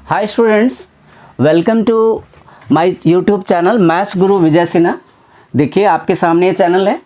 Hi students, welcome to my YouTube channel maths guru Vijay Sinha. देखिए आपके सामने ये चैनल है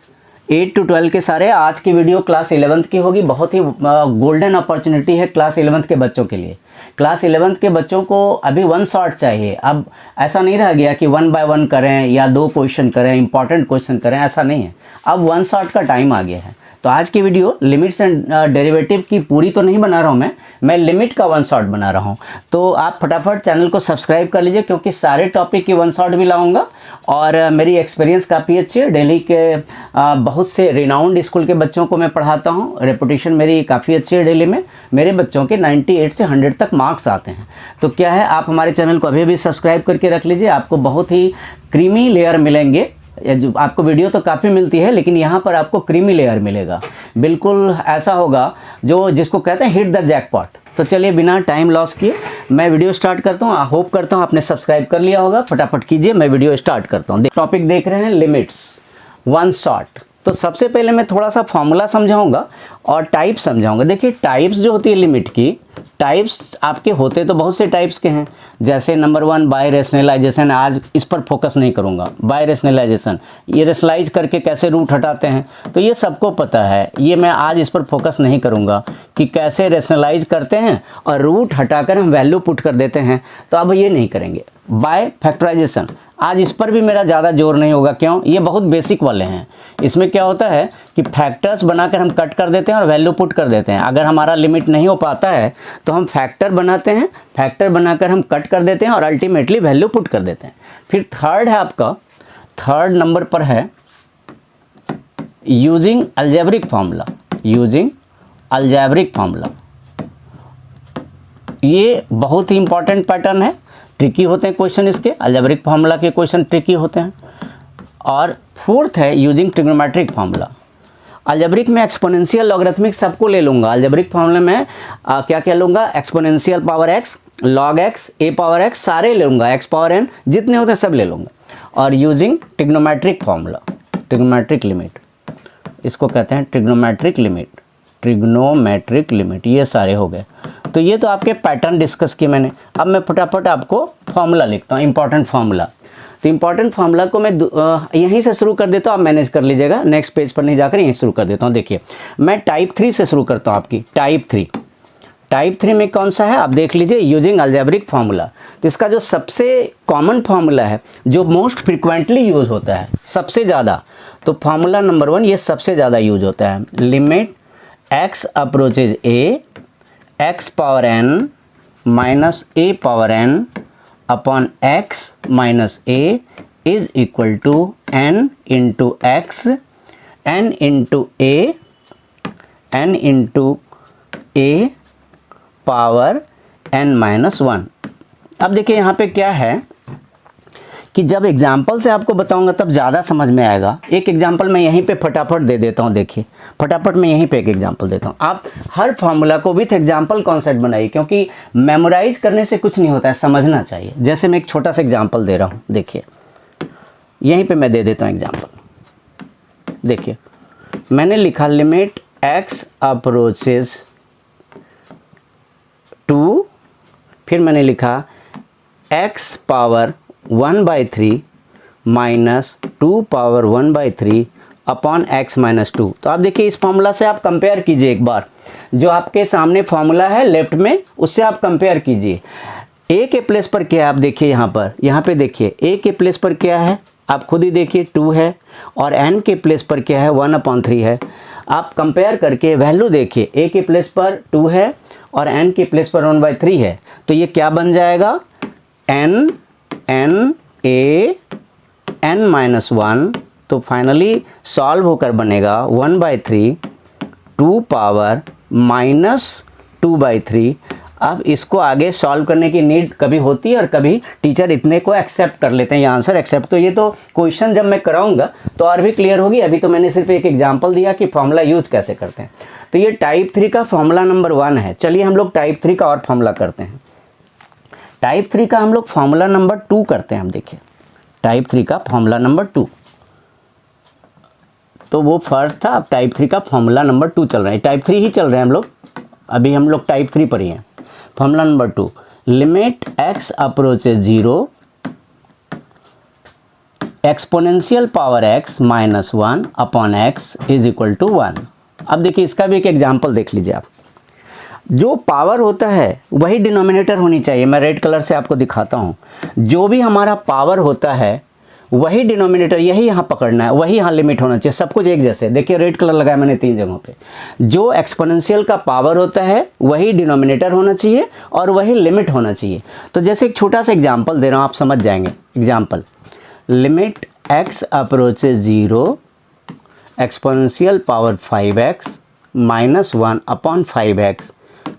8 to 12 के सारे। आज की वीडियो क्लास 11th की होगी। बहुत ही गोल्डन अपॉर्चुनिटी है क्लास 11th के बच्चों के लिए। क्लास 11th के बच्चों को अभी वन शॉट चाहिए। अब ऐसा नहीं रह गया कि 1 by 1 करें या 2 क्वेश्चन करें, इंपॉर्टेंट क्वेश्चन करें, ऐसा नहीं है। अब वन शॉट का टाइम आ गया है। तो आज की वीडियो लिमिट्स एंड डेरिवेटिव की पूरी तो नहीं बना रहा हूँ मैं लिमिट का वन शॉट बना रहा हूँ। तो आप फटाफट चैनल को सब्सक्राइब कर लीजिए, क्योंकि सारे टॉपिक की वन शॉट भी लाऊंगा। और मेरी एक्सपीरियंस काफ़ी अच्छी है। दिल्ली के बहुत से रिनाउंड स्कूल के बच्चों को मैं पढ़ाता हूँ। रेपुटेशन मेरी काफ़ी अच्छी है दिल्ली में। मेरे बच्चों के 98 से 100 तक मार्क्स आते हैं। तो क्या है, आप हमारे चैनल को अभी भी सब्सक्राइब करके रख लीजिए। आपको बहुत ही क्रीमी लेयर मिलेंगे। जो आपको वीडियो तो काफ़ी मिलती है, लेकिन यहाँ पर आपको क्रीमी लेयर मिलेगा। बिल्कुल ऐसा होगा जिसको कहते हैं हिट द जैकपॉट। तो चलिए बिना टाइम लॉस किए मैं वीडियो स्टार्ट करता हूँ। होप करता हूँ आपने सब्सक्राइब कर लिया होगा। फटाफट कीजिए, मैं वीडियो स्टार्ट करता हूँ। टॉपिक देख रहे हैं लिमिट्स वन शॉट। तो सबसे पहले मैं थोड़ा सा फॉर्मूला समझाऊंगा और टाइप समझाऊंगा। देखिए टाइप्स जो होती है लिमिट की, टाइप्स आपके होते तो बहुत से टाइप्स के हैं। जैसे नंबर 1 बाय रेशनलाइजेशन। आज इस पर फोकस नहीं करूंगा। बाय रेशनलाइजेशन, ये रेशनलाइज करके कैसे रूट हटाते हैं, तो ये सबको पता है। ये मैं आज इस पर फोकस नहीं करूंगा कि कैसे रेशनलाइज करते हैं और रूट हटाकर हम वैल्यू पुट कर देते हैं। तो अब ये नहीं करेंगे। बाय फैक्टराइजेशन, आज इस पर भी मेरा ज़्यादा जोर नहीं होगा। क्यों? ये बहुत बेसिक वाले हैं। इसमें क्या होता है कि फैक्टर्स बनाकर हम कट कर देते हैं और वैल्यू पुट कर देते हैं। अगर हमारा लिमिट नहीं हो पाता है तो हम फैक्टर बनाते हैं, फैक्टर बनाकर हम कट कर देते हैं और अल्टीमेटली वैल्यू पुट कर देते हैं। फिर थर्ड है आपका, थर्ड नंबर पर है using algebraic formula. Using algebraic formula, ये बहुत ही इंपॉर्टेंट पैटर्न है। ट्रिकी होते हैं क्वेश्चन इसके, अलजेब्रिक फार्मूला के क्वेश्चन ट्रिकी होते हैं। और फोर्थ है यूजिंग ट्रिग्नोमेट्रिक फार्मूला। अलजेब्रिक में एक्सपोनेंशियल, लॉगरिथमिक सबको ले लूँगा। अलजेब्रिक फार्मूला में क्या क्या लूँगा? Exponential power x, log x, a power x सारे ले लूँगा, x पावर n जितने होते हैं सब ले लूँगा। और using trigonometric formula, trigonometric limit, इसको कहते हैं ट्रिग्नोमेट्रिक लिमिट। ट्रिग्नोमेट्रिक लिमिट, ये सारे हो गए। तो ये तो आपके पैटर्न डिस्कस किए मैंने। अब मैं फटाफट आपको फार्मूला लिखता हूँ, इंपॉर्टेंट फार्मूला। तो इंपॉर्टेंट फार्मूला को मैं यहीं से शुरू कर देता हूँ, आप मैनेज कर लीजिएगा। नेक्स्ट पेज पर नहीं जाकर यहीं शुरू कर देता हूँ। देखिए मैं टाइप 3 से शुरू करता हूँ। आपकी टाइप 3, टाइप 3 में कौन सा है आप देख लीजिए, यूजिंग अलजेब्रिक फार्मूला। तो इसका जो सबसे कॉमन फार्मूला है, जो मोस्ट फ्रिक्वेंटली यूज होता है सबसे ज़्यादा, तो फार्मूला नंबर 1 ये सबसे ज़्यादा यूज होता है। Limit x approaches a, x power n minus a power n upon x minus a is equal to n into x, n into a power n minus 1। अब देखिए यहाँ पे क्या है कि जब एग्जाम्पल से आपको बताऊंगा तब ज़्यादा समझ में आएगा। एक एग्जाम्पल मैं यहीं पे फटाफट दे देता हूँ। देखिए फटाफट मैं यहीं पे एक एग्जाम्पल देता हूँ। आप हर फॉर्मूला को विथ एग्जाम्पल कॉन्सेप्ट बनाइए, क्योंकि मेमोराइज करने से कुछ नहीं होता है, समझना चाहिए। जैसे मैं एक छोटा सा एग्जाम्पल दे रहा हूँ, देखिए यहीं पर मैं दे देता हूँ एग्जाम्पल। देखिए मैंने लिखा लिमिट x अप्रोचेज टू, फिर मैंने लिखा x power 1/3 minus 2 power 1/3 upon x minus 2। तो आप देखिए इस फॉर्मूला से आप कंपेयर कीजिए एक बार। जो आपके सामने फॉर्मूला है लेफ्ट में, उससे आप कंपेयर कीजिए। a के प्लेस पर क्या है आप देखिए, यहाँ पे देखिए a के प्लेस पर क्या है आप खुद ही देखिए, 2 है। और n के प्लेस पर क्या है, 1/3 है। आप कंपेयर करके वैल्यू देखिए, a के प्लेस पर 2 है और n के प्लेस पर 1/3 है। तो ये क्या बन जाएगा, n a n माइनस 1। तो फाइनली सॉल्व होकर बनेगा 1/3 2 पावर माइनस 2/3। अब इसको आगे सॉल्व करने की नीड कभी होती है और कभी टीचर इतने को एक्सेप्ट कर लेते हैं, ये आंसर एक्सेप्ट। तो ये तो क्वेश्चन जब मैं कराऊंगा तो और भी क्लियर होगी। अभी तो मैंने सिर्फ एक एग्जांपल दिया कि फॉर्मूला यूज कैसे करते हैं। तो ये टाइप 3 का फॉर्मूला नंबर 1 है। चलिए हम लोग टाइप 3 का और फॉर्मूला करते हैं। टाइप 3 का हम लोग फॉर्मूला नंबर 2 करते हैं। हम देखिए टाइप 3 का फॉर्मूला नंबर 2, तो वो फर्स्ट था। अब टाइप 3 का फॉर्मूला नंबर 2 चल रहा है। टाइप 3 ही चल रहे हैं हम लोग, अभी हम लोग टाइप 3 पर ही हैं। Formula number 2, limit x approaches 0 exponential power x minus 1 upon x is equal to 1। अब देखिए इसका भी एक एग्जाम्पल देख लीजिए आप। जो पावर होता है वही डिनोमिनेटर होनी चाहिए। मैं रेड कलर से आपको दिखाता हूँ। जो भी हमारा पावर होता है वही डिनोमिनेटर, यही यहाँ पकड़ना है, वही यहाँ लिमिट होना चाहिए। सब कुछ एक जैसे। देखिए रेड कलर लगाया मैंने 3 जगहों पे। जो एक्सपोनेंशियल का पावर होता है वही डिनोमिनेटर होना चाहिए और वही लिमिट होना चाहिए। तो जैसे एक छोटा सा एग्जाम्पल दे रहा हूँ, आप समझ जाएंगे। Example, limit x approaches 0 exponential power 5x minus 1 upon 5x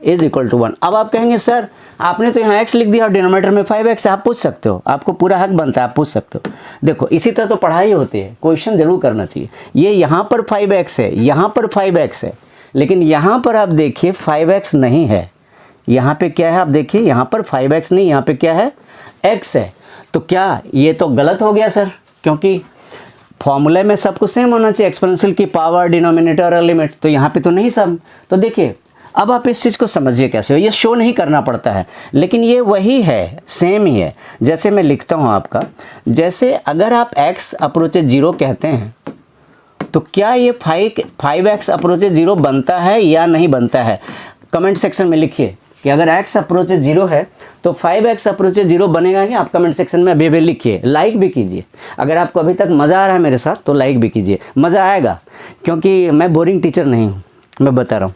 is equal to 1। अब आप कहेंगे सर आपने तो यहाँ x लिख दिया और डिनोमिनेटर में 5x है। आप पूछ सकते हो, आपको पूरा हक बनता है, आप पूछ सकते हो। देखो इसी तरह तो पढ़ाई होती है, क्वेश्चन जरूर करना चाहिए। ये यहाँ पर 5x है, यहाँ पर 5x है, लेकिन यहाँ पर आप देखिए 5x नहीं है। यहाँ पे क्या है आप देखिए, यहाँ पर 5x नहीं, यहाँ पे क्या है, x है। तो क्या ये तो गलत हो गया सर, क्योंकि फॉर्मूले में सब कुछ सेम होना चाहिए, एक्सपोनेंशियल की पावर, डिनोमिनेटर और लिमिट। तो यहाँ पे तो नहीं सब। तो देखिए अब आप इस चीज़ को समझिए कैसे हो। ये शो नहीं करना पड़ता है, लेकिन ये वही है, सेम ही है। जैसे मैं लिखता हूँ आपका, जैसे अगर आप x अप्रोचेज 0 कहते हैं तो क्या ये 5x अप्रोचेज 0 बनता है या नहीं बनता है? कमेंट सेक्शन में लिखिए कि अगर x अप्रोचेज 0 है तो 5x अप्रोचेज 0 बनेगा क्या? आप कमेंट सेक्शन में अभी लिखिए, लाइक भी कीजिए। अगर आपको अभी तक मज़ा आ रहा है मेरे साथ तो लाइक भी कीजिए, मज़ा आएगा। क्योंकि मैं बोरिंग टीचर नहीं हूँ, मैं बता रहा हूँ।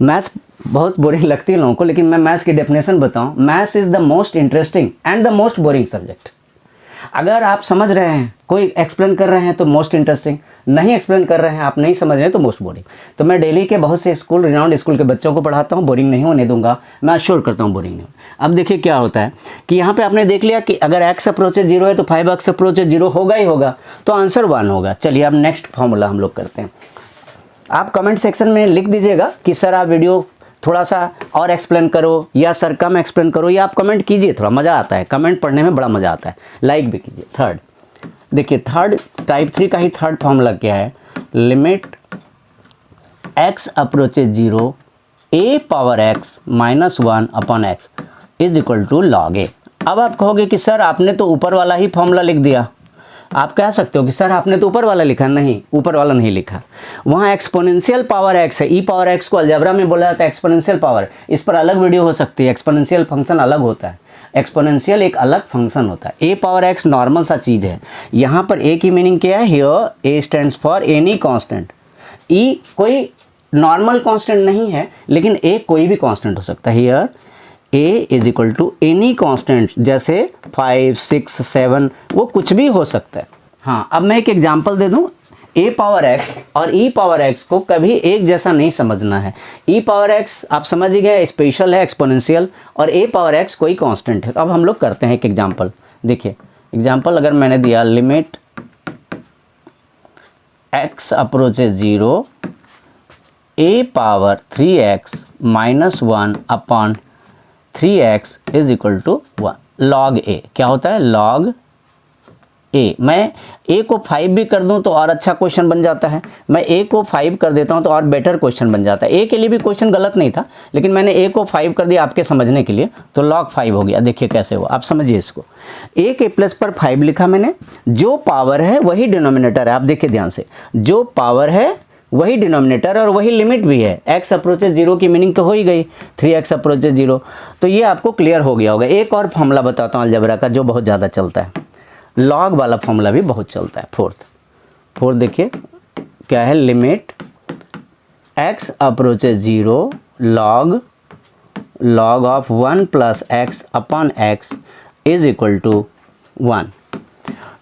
मैथ्स बहुत बोरिंग लगती है लोगों को, लेकिन मैं मैथ्स की डेफिनेशन बताऊँ, maths is the most interesting and the most boring subject. अगर आप समझ रहे हैं, कोई एक्सप्लेन कर रहे हैं तो मोस्ट इंटरेस्टिंग, नहीं एक्सप्लेन कर रहे हैं, आप नहीं समझ रहे हैं तो मोस्ट बोरिंग। तो मैं डेली के बहुत से स्कूल, रिनाउंड स्कूल के बच्चों को पढ़ाता हूँ, बोरिंग नहीं होने दूंगा, मैं अश्योर करता हूँ बोरिंग नहीं। अब देखिए क्या होता है कि यहाँ पे आपने देख लिया कि अगर x अप्रोचेज 0 है तो 5x अप्रोचेज 0 होगा ही होगा, तो आंसर 1 होगा। चलिए अब नेक्स्ट फॉर्मूला हम लोग करते हैं। आप कमेंट सेक्शन में लिख दीजिएगा कि सर आप वीडियो थोड़ा सा और एक्सप्लेन करो, या सर कम एक्सप्लेन करो, या आप कमेंट कीजिए, थोड़ा मज़ा आता है, कमेंट पढ़ने में बड़ा मज़ा आता है। लाइक भी कीजिए। थर्ड देखिए, थर्ड टाइप 3 का ही थर्ड फॉर्मूला क्या है, limit x approaches 0 a power x minus 1 upon x is equal to log a। अब आप कहोगे कि सर आपने तो ऊपर वाला ही फॉर्मूला लिख दिया। आप कह सकते हो कि सर आपने तो ऊपर वाला लिखा। नहीं, ऊपर वाला नहीं लिखा, वहाँ एक्सपोनेंशियल पावर x है। e पावर x को अलजेब्रा में बोला जाता है एक्सपोनेंशियल पावर। इस पर अलग वीडियो हो सकती है। एक्सपोनेंशियल फंक्शन अलग होता है, एक्सपोनेंशियल एक अलग फंक्शन होता है। a पावर x नॉर्मल सा चीज़ है। यहाँ पर a की मीनिंग क्या है, here a stands for any constant. e कोई नॉर्मल कांस्टेंट नहीं है, लेकिन a कोई भी कांस्टेंट हो सकता है। Here a is equal to any constant, जैसे 5, 6, 7, वो कुछ भी हो सकता है। हाँ, अब मैं एक एग्जांपल दे दूं। a पावर x और e पावर x को कभी एक जैसा नहीं समझना है। e पावर x आप समझ ही गए, स्पेशल है, एक्सपोनेंशियल, और a पावर x कोई कांस्टेंट है। तो अब हम लोग करते हैं एक एग्जांपल। देखिए एग्जांपल अगर मैंने दिया, limit x approaches 0 a power 3x minus 1 upon 3x is equal to 1 log a। क्या होता है, log a। मैं a को 5 भी कर दूं तो और अच्छा क्वेश्चन बन जाता है। मैं a को 5 कर देता हूं तो और बेटर क्वेश्चन बन जाता है। a के लिए भी क्वेश्चन गलत नहीं था, लेकिन मैंने a को 5 कर दिया आपके समझने के लिए, तो log 5 हो गया। देखिए कैसे हुआ, आप समझिए इसको। a के प्लस पर 5 लिखा मैंने। जो पावर है वही डिनोमिनेटर है। आप देखिए ध्यान से, जो पावर है वही डिनोमिनेटर और वही लिमिट भी है। x अप्रोचेज 0 की मीनिंग तो हो ही गई, 3x अप्रोचेज 0। तो ये आपको क्लियर हो गया होगा। एक और फॉर्मूला बताता हूँ अलजेब्रा का जो बहुत ज़्यादा चलता है, लॉग वाला फॉर्मूला भी बहुत चलता है। फोर्थ देखिए क्या है, limit x approaches 0 log of 1 plus x upon x is equal to 1।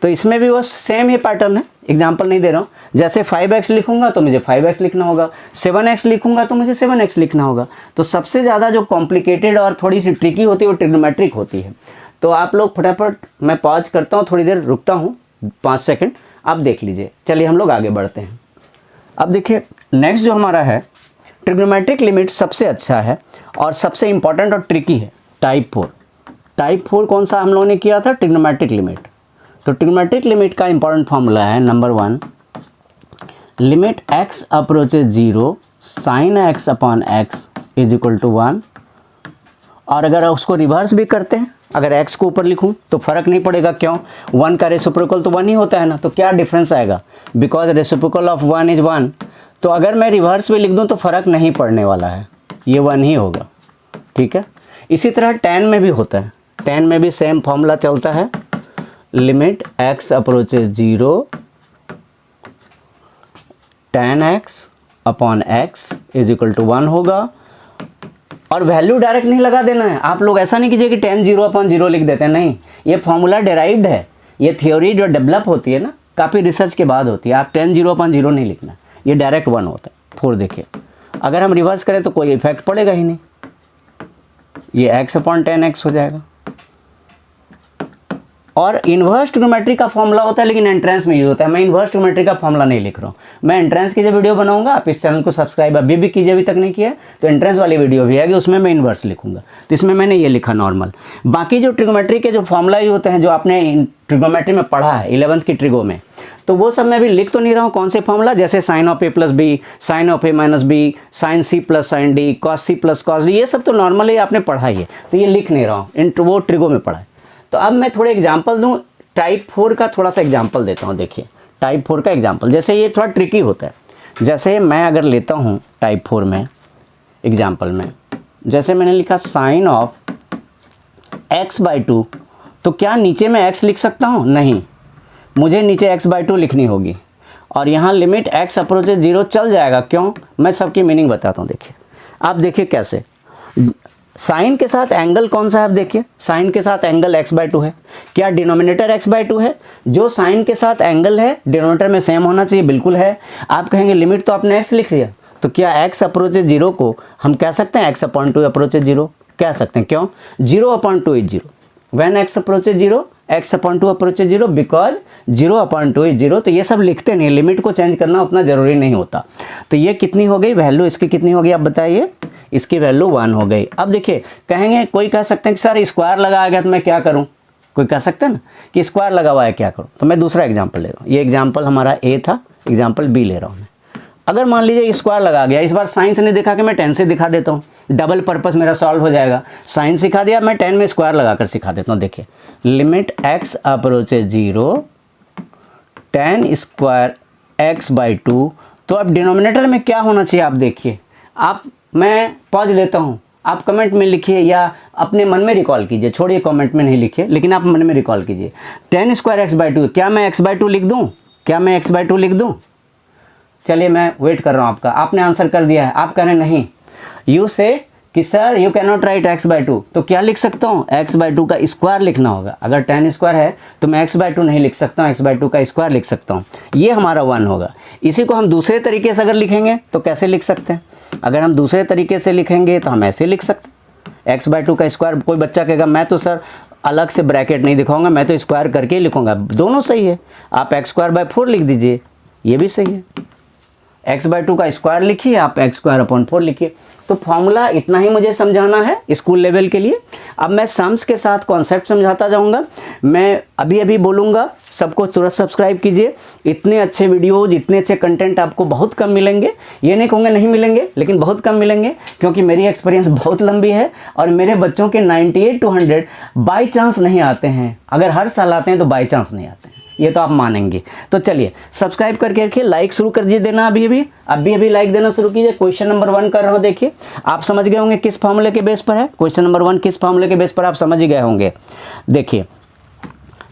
तो इसमें भी वो सेम ही पैटर्न है। एग्जाम्पल नहीं दे रहा हूँ। जैसे 5x लिखूंगा तो मुझे 5x लिखना होगा, 7x लिखूंगा तो मुझे 7x लिखना होगा। तो सबसे ज़्यादा जो कॉम्प्लिकेटेड और थोड़ी सी ट्रिकी होती है वो ट्रिग्नोमेट्रिक होती है। तो आप लोग फटाफट, मैं पॉज करता हूँ, थोड़ी देर रुकता हूँ, 5 सेकंड, आप देख लीजिए। चलिए हम लोग आगे बढ़ते हैं। अब देखिए नेक्स्ट जो हमारा है, ट्रिग्नोमेट्रिक लिमिट सबसे अच्छा है और सबसे इंपॉर्टेंट और ट्रिकी है, टाइप 4। टाइप 4 कौन सा हम लोगों ने किया था, ट्रिग्नोमेट्रिक लिमिट। तो ट्रिग्नोमेट्रिक लिमिट का इंपॉर्टेंट फॉर्मूला है, number 1, limit x approaches 0 sine x upon x is equal to 1, और अगर उसको रिवर्स भी करते हैं, अगर x को ऊपर लिखूं तो फ़र्क नहीं पड़ेगा, क्यों? 1 का रेसिप्रोकल तो 1 ही होता है ना, तो क्या डिफरेंस आएगा? Because reciprocal of 1 is 1। तो अगर मैं रिवर्स भी लिख दूं तो फ़र्क नहीं पड़ने वाला है, ये 1 ही होगा, ठीक है। इसी तरह tan में भी होता है, tan में भी सेम फॉर्मूला चलता है, limit x approaches 0 tan x upon x is equal to 1 होगा। और वैल्यू डायरेक्ट नहीं लगा देना है, आप लोग ऐसा नहीं कीजिए कि tan 0 अपॉन 0 लिख देते हैं, नहीं, ये फॉर्मूला डेराइव्ड है, ये थ्योरी जो डेवलप होती है ना काफ़ी रिसर्च के बाद होती है, आप tan 0 अपॉन 0 नहीं लिखना, ये डायरेक्ट 1 होता है। 4 देखिए, अगर हम रिवर्स करें तो कोई इफेक्ट पड़ेगा ही नहीं, ये x अपॉन tan x हो जाएगा। और इन्वर्स ट्रिग्नोमेट्री का फॉर्मूला होता है लेकिन एंट्रेंस में यूज होता है, मैं इन्वर्स ट्रिग्नोमेट्री का फॉर्मूला नहीं लिख रहा हूँ, मैं एंट्रेंस की जो वीडियो बनाऊंगा, आप इस चैनल को सब्सक्राइब अभी भी कीजिए, अभी तक नहीं किया तो एंट्रेंस वाली वीडियो भी आएगी, उसमें मैं इन्वर्स लिखूंगा, तो इसमें मैंने ये लिखा नॉर्मल। बाकी जो ट्रिग्नोमेट्री के जो फॉर्मूला यूज होते हैं, जो आपने ट्रिग्नोमेट्री में पढ़ा है 11th की ट्रिगो में, तो वो सब मैं भी लिख तो नहीं रहा हूँ कौन से फॉर्मूला, जैसे sine of a plus B, sine of a minus B, sine c plus sine D, cos c plus cos D, ये सब तो नॉर्मली आपने पढ़ा ही है, तो ये लिख नहीं रहा हूँ, वो ट्रिगो में पढ़ा है। तो अब मैं थोड़े एग्जाम्पल दूँ, टाइप 4 का थोड़ा सा एग्जाम्पल देता हूँ। देखिए टाइप 4 का एग्जाम्पल, जैसे ये थोड़ा ट्रिकी होता है, जैसे मैं अगर लेता हूँ टाइप 4 में एग्जाम्पल में, जैसे मैंने लिखा साइन ऑफ x/2, तो क्या नीचे में x लिख सकता हूँ? नहीं, मुझे नीचे x/2 लिखनी होगी, और यहाँ लिमिट x अप्रोचेज 0 चल जाएगा, क्यों? मैं सबकी मीनिंग बताता हूँ। देखिए आप देखिए कैसे, साइन के साथ एंगल कौन सा है, आप देखिए साइन के साथ एंगल x/2 है, क्या डिनोमिनेटर x/2 है? जो साइन के साथ एंगल है डिनोमिनेटर में सेम होना चाहिए, बिल्कुल है। आप कहेंगे लिमिट तो आपने x लिख दिया, तो क्या x अप्रोचेज 0 को हम कह सकते हैं x अपॉन 2 अप्रोचेज 0? कह सकते हैं, क्यों? 0 upon 2 is 0, when x approaches 0 x upon 2 approaches 0, because 0 upon 2 is 0। तो ये सब लिखते नहीं, लिमिट को चेंज करना उतना ज़रूरी नहीं होता। तो ये कितनी हो गई वैल्यू, इसकी कितनी होगी आप बताइए? इसकी वैल्यू 1 हो गई। अब देखिए, कहेंगे कोई कह सकते हैं कि सर स्क्वायर लगा गया तो मैं क्या करूं? कोई कह सकते हैं ना कि स्क्वायर लगा हुआ है क्या करूं? तो मैं दूसरा एग्जांपल ले रहा हूं, ये एग्जांपल हमारा ए था, एग्जांपल बी ले रहा हूं मैं। अगर मान लीजिए स्क्वायर लगा गया, इस बार साइन से नहीं दिखा कि मैं 10 से दिखा देता हूँ, डबल पर्पस मेरा सॉल्व हो जाएगा। साइन सिखा दिया, मैं 10 में स्क्वायर लगाकर सिखा देता हूँ। देखिए limit x approaches 0 tan square x/2, तो अब डिनोमिनेटर में क्या होना चाहिए आप देखिए, आप मैं पॉज लेता हूँ, आप कमेंट में लिखिए या अपने मन में रिकॉल कीजिए, छोड़िए कमेंट में नहीं लिखिए, लेकिन आप मन में रिकॉल कीजिए। tan स्क्वायर x/2, क्या मैं x/2 लिख दूँ? क्या मैं x/2 लिख दूँ? चलिए मैं वेट कर रहा हूँ आपका, आपने आंसर कर दिया है, आप कह रहे नहीं, यू से कि sir you can not right x/2, तो क्या लिख सकता हूँ? x/2 का स्क्वायर लिखना होगा। अगर tan स्क्वायर है तो मैं x/2 नहीं लिख सकता हूँ, x/2 का स्क्वायर लिख सकता हूँ, ये हमारा 1 होगा। इसी को हम दूसरे तरीके से अगर लिखेंगे तो कैसे लिख सकते हैं? अगर हम दूसरे तरीके से लिखेंगे तो हम ऐसे लिख सकते हैं, x/2 का स्क्वायर। कोई बच्चा कहेगा मैं तो सर अलग से ब्रैकेट नहीं दिखाऊंगा, मैं तो स्क्वायर करके ही लिखूंगा। दोनों सही है, आप x²/4 लिख दीजिए, ये भी सही है। x/2 का स्क्वायर लिखिए, आप x²/4 लिखिए। तो फॉर्मूला इतना ही मुझे समझाना है स्कूल लेवल के लिए। अब मैं सम्स के साथ कॉन्सेप्ट समझाता जाऊंगा, मैं अभी अभी बोलूँगा, सबको तुरंत सब्सक्राइब कीजिए। इतने अच्छे वीडियोज, इतने अच्छे कंटेंट आपको बहुत कम मिलेंगे, ये नहीं कहूँगा नहीं मिलेंगे, लेकिन बहुत कम मिलेंगे, क्योंकि मेरी एक्सपीरियंस बहुत लंबी है और मेरे बच्चों के 98 to 100 बाई चांस नहीं आते हैं। अगर हर साल आते हैं तो बाई चांस नहीं आते हैं, ये तो आप मानेंगे। तो चलिए सब्सक्राइब करके रखिए, लाइक शुरू कर दीजिए देना, अभी लाइक देना शुरू कीजिए। क्वेश्चन नंबर 1 कर रहा हूँ, देखिए आप समझ गए होंगे किस फॉर्मूले के बेस पर है। क्वेश्चन नंबर 1 किस फॉर्मूले के बेस पर आप समझ गए होंगे। देखिए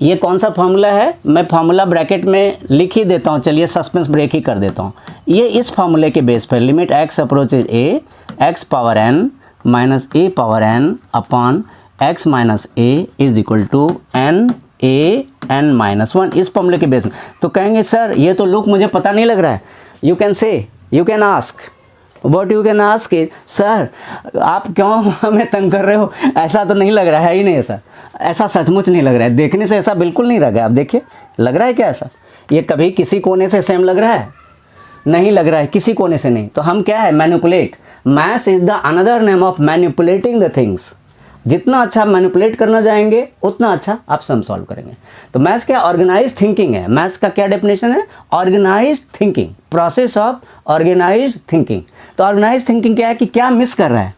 ये कौन सा फॉर्मूला है, मैं फॉर्मूला ब्रैकेट में लिख ही देता हूँ, चलिए सस्पेंस ब्रेक ही कर देता हूँ। ये इस फॉर्मूले के बेस पर limit x approaches a x power n minus a power n upon x minus a is equal to n a n minus 1, इस फॉर्मूले के बेस में। तो कहेंगे सर ये तो लुक मुझे पता नहीं लग रहा है। You can ask what you can ask is, sir आप क्यों हमें तंग कर रहे हो, ऐसा तो नहीं लग रहा है ही नहीं, ऐसा सचमुच नहीं लग रहा है, देखने से ऐसा बिल्कुल नहीं लग रहा है। आप देखिए लग रहा है क्या ऐसा, ये कभी किसी कोने से सेम लग रहा है? नहीं लग रहा है, किसी कोने से नहीं। तो हम क्या है, manipulate. Maths is the another name of manipulating the things. जितना अच्छा आप मैनिपुलेट करना जाएंगे उतना अच्छा आप सम सॉल्व करेंगे। तो मैथ्स क्या, ऑर्गेनाइज थिंकिंग है। मैथ्स का क्या डेफिनेशन है, organise thinking, process of organise thinking. तो ऑर्गेनाइज थिंकिंग क्या है कि क्या मिस कर रहा है,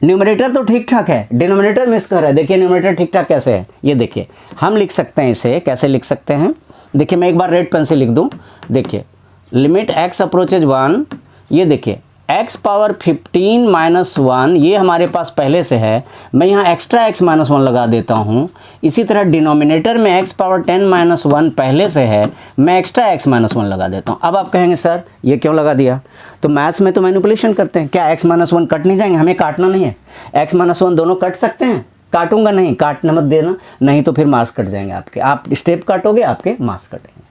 न्यूमरेटर तो ठीक ठाक है, डिनोमिनेटर मिस कर रहा है। देखिए न्यूमरेटर ठीक ठाक कैसे है, ये देखिए हम लिख सकते हैं इसे, कैसे लिख सकते हैं, देखिए मैं एक बार रेड पेन से लिख दूं, देखिए लिमिट x अप्रोचेज 1, ये देखिए x पावर 15 माइनस 1 ये हमारे पास पहले से है, मैं यहाँ एक्स्ट्रा x माइनस 1 लगा देता हूँ। इसी तरह डिनोमिनेटर में x पावर 10 माइनस 1 पहले से है, मैं एक्स्ट्रा x माइनस 1 लगा देता हूँ। अब आप कहेंगे सर ये क्यों लगा दिया, तो मैथ्स में तो मैनिपुलेशन करते हैं, क्या x माइनस 1 कट नहीं जाएंगे, हमें काटना नहीं है, x माइनस 1 दोनों कट सकते हैं, काटूंगा नहीं, काटने मत देना, नहीं तो फिर मार्क्स कट जाएंगे आपके, आप स्टेप काटोगे आपके मार्क्स कटेंगे।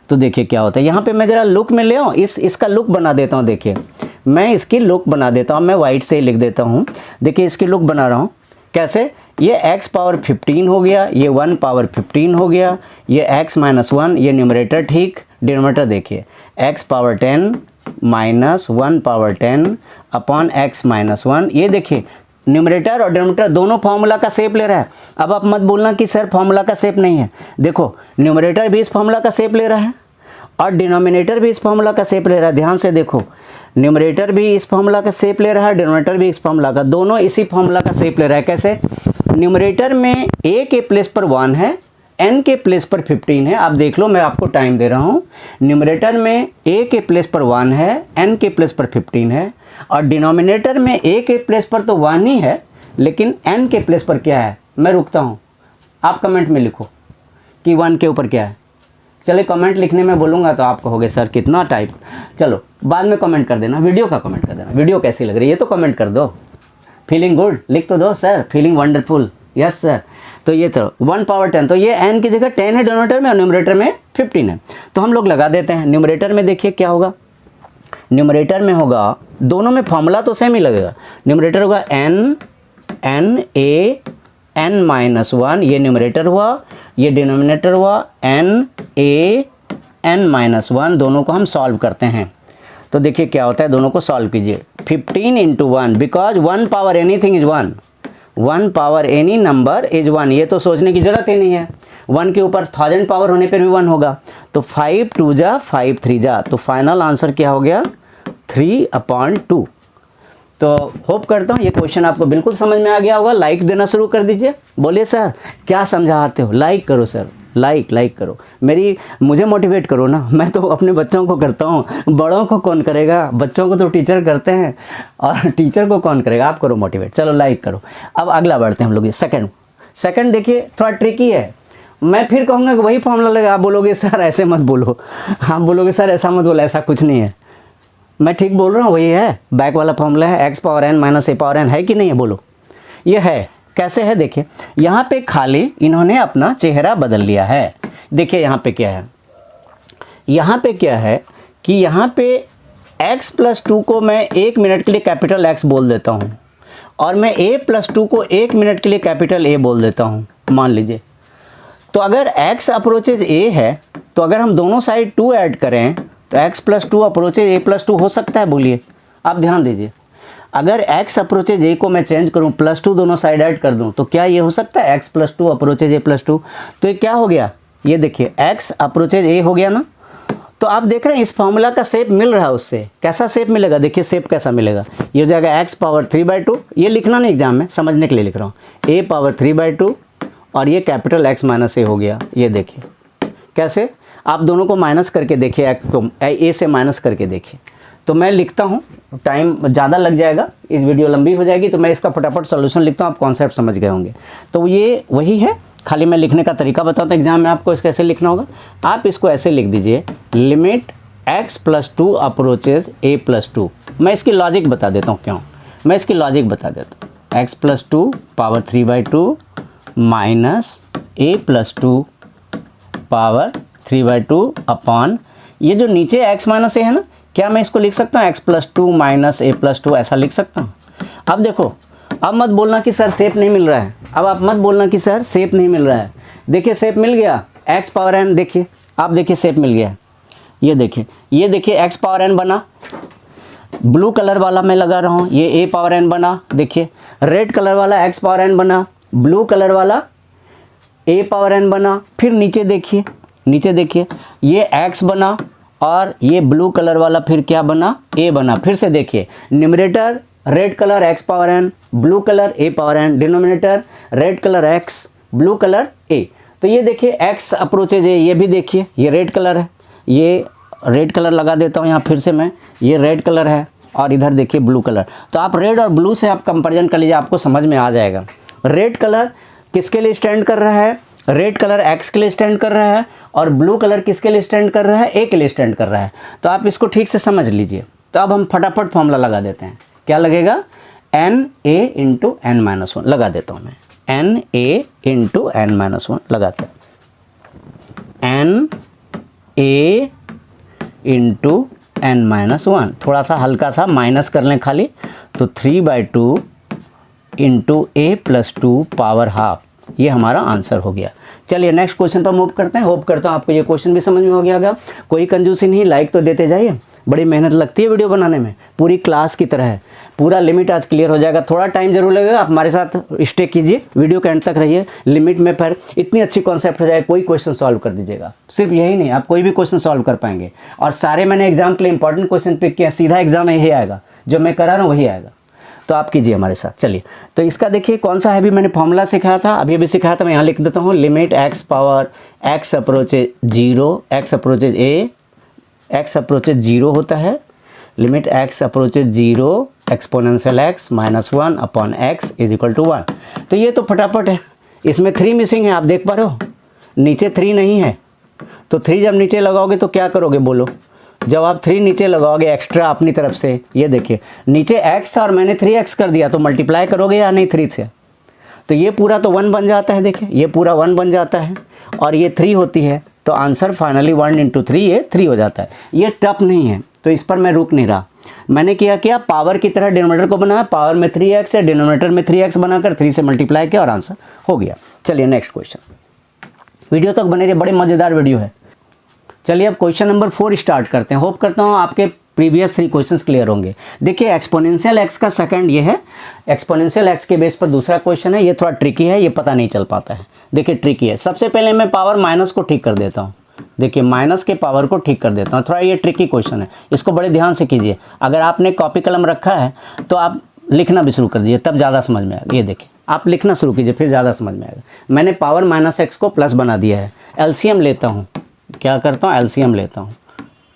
तो देखिए क्या होता है, यहाँ पे मैं ज़रा लुक में ले आऊँ, इसका लुक बना देता हूँ। देखिए मैं इसकी लुक बना देता हूँ, मैं वाइट से ही लिख देता हूँ। देखिए इसकी लुक बना रहा हूँ कैसे, ये x पावर 15 हो गया, ये 1 पावर 15 हो गया, ये x माइनस 1, ये न्यूमरेटर ठीक, डिनोमिनेटर देखिए x power 10 minus 1 power 10 upon x minus 1, ये देखिए न्यूमरेटर और डिनोमिनेटर दोनों फार्मूला का शेप ले रहा है। अब आप मत बोलना कि सर फार्मूला का शेप नहीं है, देखो न्यूमरेटर भी इस फार्मूला का शेप ले रहा है और डिनोमिनेटर भी इस फार्मूला का शेप ले रहा है। ध्यान से देखो, न्यूमरेटर भी इस फार्मूला का शेप ले रहा है, डिनोमिनेटर भी इस फार्मूला का, दोनों इसी फार्मूला का शेप ले रहा है। कैसे, न्यूमरेटर में a के प्लेस पर 1 है, n के प्लेस पर 15 है। आप देख लो, मैं आपको टाइम दे रहा हूँ। न्यूमरेटर में a के प्लेस पर 1 है, n के प्लेस पर 15 है, और डिनोमिनेटर में a के प्लेस पर तो 1 ही है, लेकिन n के प्लेस पर क्या है। मैं रुकता हूँ, आप कमेंट में लिखो कि 1 के ऊपर क्या है। चलिए कमेंट लिखने में बोलूँगा तो आप कहोगे सर कितना टाइप, चलो बाद में कमेंट कर देना, वीडियो का कमेंट कर देना, वीडियो कैसी लग रही है ये तो कमेंट कर दो। फीलिंग गुड लिख तो दो sir, feeling wonderful, yes sir. तो ये तो 1 पावर 10, तो ये n की जगह 10 है डिनोमिनेटर में और न्यूमरेटर में 15 है, तो हम लोग लगा देते हैं। न्यूमरेटर में देखिए क्या होगा, न्यूमरेटर में होगा, दोनों में फॉर्मूला तो सेम ही लगेगा। न्यूमरेटर होगा n a n माइनस 1, ये न्यूमरेटर हुआ, ये डिनोमिनेटर हुआ n a n माइनस 1, दोनों को हम सॉल्व करते हैं। तो देखिए क्या होता है, दोनों को सॉल्व कीजिए। 15 into 1, because 1 power anything is 1, 1 power any number is 1, ये तो सोचने की ज़रूरत ही नहीं है। 1 के ऊपर 1000 पावर होने पर भी 1 होगा, तो 5 2 जा 5 3 जा, तो फाइनल आंसर क्या हो गया 3/2। तो होप करता हूँ ये क्वेश्चन आपको बिल्कुल समझ में आ गया होगा। लाइक देना शुरू कर दीजिए, बोलिए सर क्या समझाते हो, लाइक करो सर, लाइक करो, मुझे मोटिवेट करो ना, मैं तो अपने बच्चों को करता हूँ, बड़ों को कौन करेगा, बच्चों को तो टीचर करते हैं और टीचर को कौन करेगा, आप करो मोटिवेट। चलो लाइक करो। अब अगला बढ़ते हैं हम लोग, ये सेकंड देखिए थोड़ा ट्रिकी है। मैं फिर कहूँगा कि वही फॉर्मूला लगेगा, आप बोलोगे सर ऐसे मत बोलो, आप बोलोगे सर ऐसा मत बोलो, ऐसा कुछ नहीं है। मैं ठीक बोल रहा हूँ, वही है, बैक वाला फॉर्मूला है, x power n minus a power n, है कि नहीं है, बोलो। ये है, कैसे है देखिए, यहाँ पे खाली इन्होंने अपना चेहरा बदल लिया है। देखिए यहाँ पे क्या है, यहाँ पे क्या है कि यहाँ पे x प्लस 2 को मैं 1 मिनट के लिए कैपिटल X बोल देता हूँ, और मैं a प्लस 2 को 1 मिनट के लिए कैपिटल A बोल देता हूँ, मान लीजिए। तो अगर x अप्रोचेज a है, तो अगर हम दोनों साइड 2 ऐड करें तो x plus 2 approaches a plus 2 हो सकता है, बोलिए। आप ध्यान दीजिए, अगर x अप्रोचेज a को मैं चेंज करूं, प्लस 2 दोनों साइड ऐड कर दूं, तो क्या ये हो सकता है x plus 2 approaches a plus 2। तो ये क्या हो गया, ये देखिए x अप्रोचेज a हो गया ना। तो आप देख रहे हैं इस फॉर्मूला का शेप मिल रहा है उससे, कैसा शेप मिलेगा, देखिए शेप कैसा मिलेगा, ये हो जाएगा x पावर 3/2, ये लिखना नहीं एग्जाम में, समझने के लिए लिख रहा हूँ, a पावर 3/2, और ये कैपिटल x माइनस a हो गया। ये देखिए कैसे, आप दोनों को माइनस करके देखिए, a से माइनस करके देखिए। तो मैं लिखता हूँ, टाइम ज़्यादा लग जाएगा, इस वीडियो लंबी हो जाएगी, तो मैं इसका फटाफट सॉल्यूशन लिखता हूँ, आप कॉन्सेप्ट समझ गए होंगे। तो ये वही है, खाली मैं लिखने का तरीका बताता हूँ एग्जाम में आपको, इसको कैसे लिखना होगा। आप इसको ऐसे लिख दीजिए, limit x plus 2 approaches a plus 2। मैं इसकी लॉजिक बता देता हूँ, क्यों मैं इसकी लॉजिक बता देता हूँ। x plus 2 power 3/2 minus a plus 2 power 3/2 upon, ये जो नीचे x माइनस a है ना, क्या मैं इसको लिख सकता हूँ x plus 2 minus a plus 2, ऐसा लिख सकता हूँ। अब देखो, अब मत बोलना कि सर शेप नहीं मिल रहा है, अब आप मत बोलना कि सर शेप नहीं मिल रहा है। देखिए शेप मिल गया, x पावर n, देखिए आप देखिए शेप मिल गया, ये देखिए x पावर n बना, ब्लू कलर वाला मैं लगा रहा हूँ, ये a पावर n बना, देखिए रेड कलर वाला x पावर n बना, ब्लू कलर वाला a पावर n बना, फिर नीचे देखिए ये x बना और ये ब्लू कलर वाला फिर क्या बना, a बना। फिर से देखिए, numerator red colour x power n, blue colour a power n, denominator red colour x, blue colour a। तो ये देखिए x अप्रोचेज a, ये भी देखिए ये रेड कलर है, ये रेड कलर लगा देता हूँ यहाँ फिर से मैं, ये रेड कलर है और इधर देखिए ब्लू कलर। तो आप रेड और ब्लू से आप कंपैरिजन कर लीजिए, आपको समझ में आ जाएगा। रेड कलर किसके लिए स्टैंड कर रहा है, रेड कलर x के लिए स्टैंड कर रहा है और ब्लू कलर किसके लिए स्टैंड कर रहा है, a के लिए स्टैंड कर रहा है। तो आप इसको ठीक से समझ लीजिए। तो अब हम फटाफट फॉर्मूला लगा देते हैं, क्या लगेगा, NA इंटू n-1 लगा देता हूँ मैं, NA इंटू n-1 लगाते हैं, NA इंटू n-1, थोड़ा सा हल्का सा माइनस कर लें खाली, तो 3/2 into a plus 2 power half, ये हमारा आंसर हो गया। चलिए नेक्स्ट क्वेश्चन पर मूव करते हैं। होप करता हूँ आपको ये क्वेश्चन भी समझ में हो गया होगा। कोई कंजूसी नहीं, लाइक तो देते जाइए, बड़ी मेहनत लगती है वीडियो बनाने में, पूरी क्लास की तरह है। पूरा लिमिट आज क्लियर हो जाएगा, थोड़ा टाइम जरूर लगेगा, आप हमारे साथ स्टे कीजिए, वीडियो के एंड तक रहिए। लिमिट में फिर इतनी अच्छी कॉन्सेप्ट हो जाए, कोई क्वेश्चन सॉल्व कर दीजिएगा। सिर्फ यही नहीं, आप कोई भी क्वेश्चन सॉल्व कर पाएंगे। और सारे मैंने एग्जाम के लिए इंपॉर्टेंट क्वेश्चन पिक किए, सीधा एग्जाम यही आएगा, जो मैं करा रहा हूँ वही आएगा। तो आप कीजिए हमारे साथ। चलिए, तो इसका देखिए कौन सा है, भी मैंने फॉर्मूला सिखाया था, अभी अभी सिखाया था, मैं यहाँ लिख देता हूँ। Limit x power x approaches 0, x approaches a, x approaches 0 होता है, limit x approaches 0 exponential x minus 1 upon x is equal to 1। तो ये तो फटाफट है, इसमें 3 मिसिंग है, आप देख पा रहे हो, नीचे 3 नहीं है। तो 3 जब नीचे लगाओगे तो क्या करोगे बोलो, जब आप 3 नीचे लगाओगे एक्स्ट्रा अपनी तरफ से, ये देखिए नीचे x था और मैंने 3x कर दिया, तो मल्टीप्लाई करोगे या नहीं 3 से, तो ये पूरा तो 1 बन जाता है। देखिए ये पूरा 1 बन जाता है और ये 3 होती है, तो आंसर फाइनली 1 इंटू 3, ये 3 हो जाता है। ये टफ नहीं है, तो इस पर मैं रुक नहीं रहा। मैंने क्या पावर की तरह डिनोमिनेटर को बनाया, पावर में 3x है, डिनोमिनेटर में 3x बनाकर 3 से मल्टीप्लाई किया और आंसर हो गया। चलिए नेक्स्ट क्वेश्चन, वीडियो तक बने रहिए, बड़ी मज़ेदार वीडियो है। चलिए अब क्वेश्चन नंबर 4 स्टार्ट करते हैं। होप करता हूँ आपके प्रीवियस 3 क्वेश्चंस क्लियर होंगे। देखिए एक्सपोनेंशियल x का सेकंड ये है, एक्सपोनेंशियल x के बेस पर दूसरा क्वेश्चन है। ये थोड़ा ट्रिकी है, ये पता नहीं चल पाता है। देखिए ट्रिकी है, सबसे पहले मैं पावर माइनस को ठीक कर देता हूँ। देखिए माइनस के पावर को ठीक कर देता हूँ, थोड़ा ये ट्रिकी क्वेश्चन है, इसको बड़े ध्यान से कीजिए। अगर आपने कॉपी कलम रखा है तो आप लिखना भी शुरू कर दीजिए, तब ज़्यादा समझ में आएगा। ये देखिए आप लिखना शुरू कीजिए, फिर ज़्यादा समझ में आएगा। मैंने पावर माइनस x को प्लस बना दिया है। एलसीएम लेता हूँ, क्या करता हूँ, एलसीएम लेता हूँ।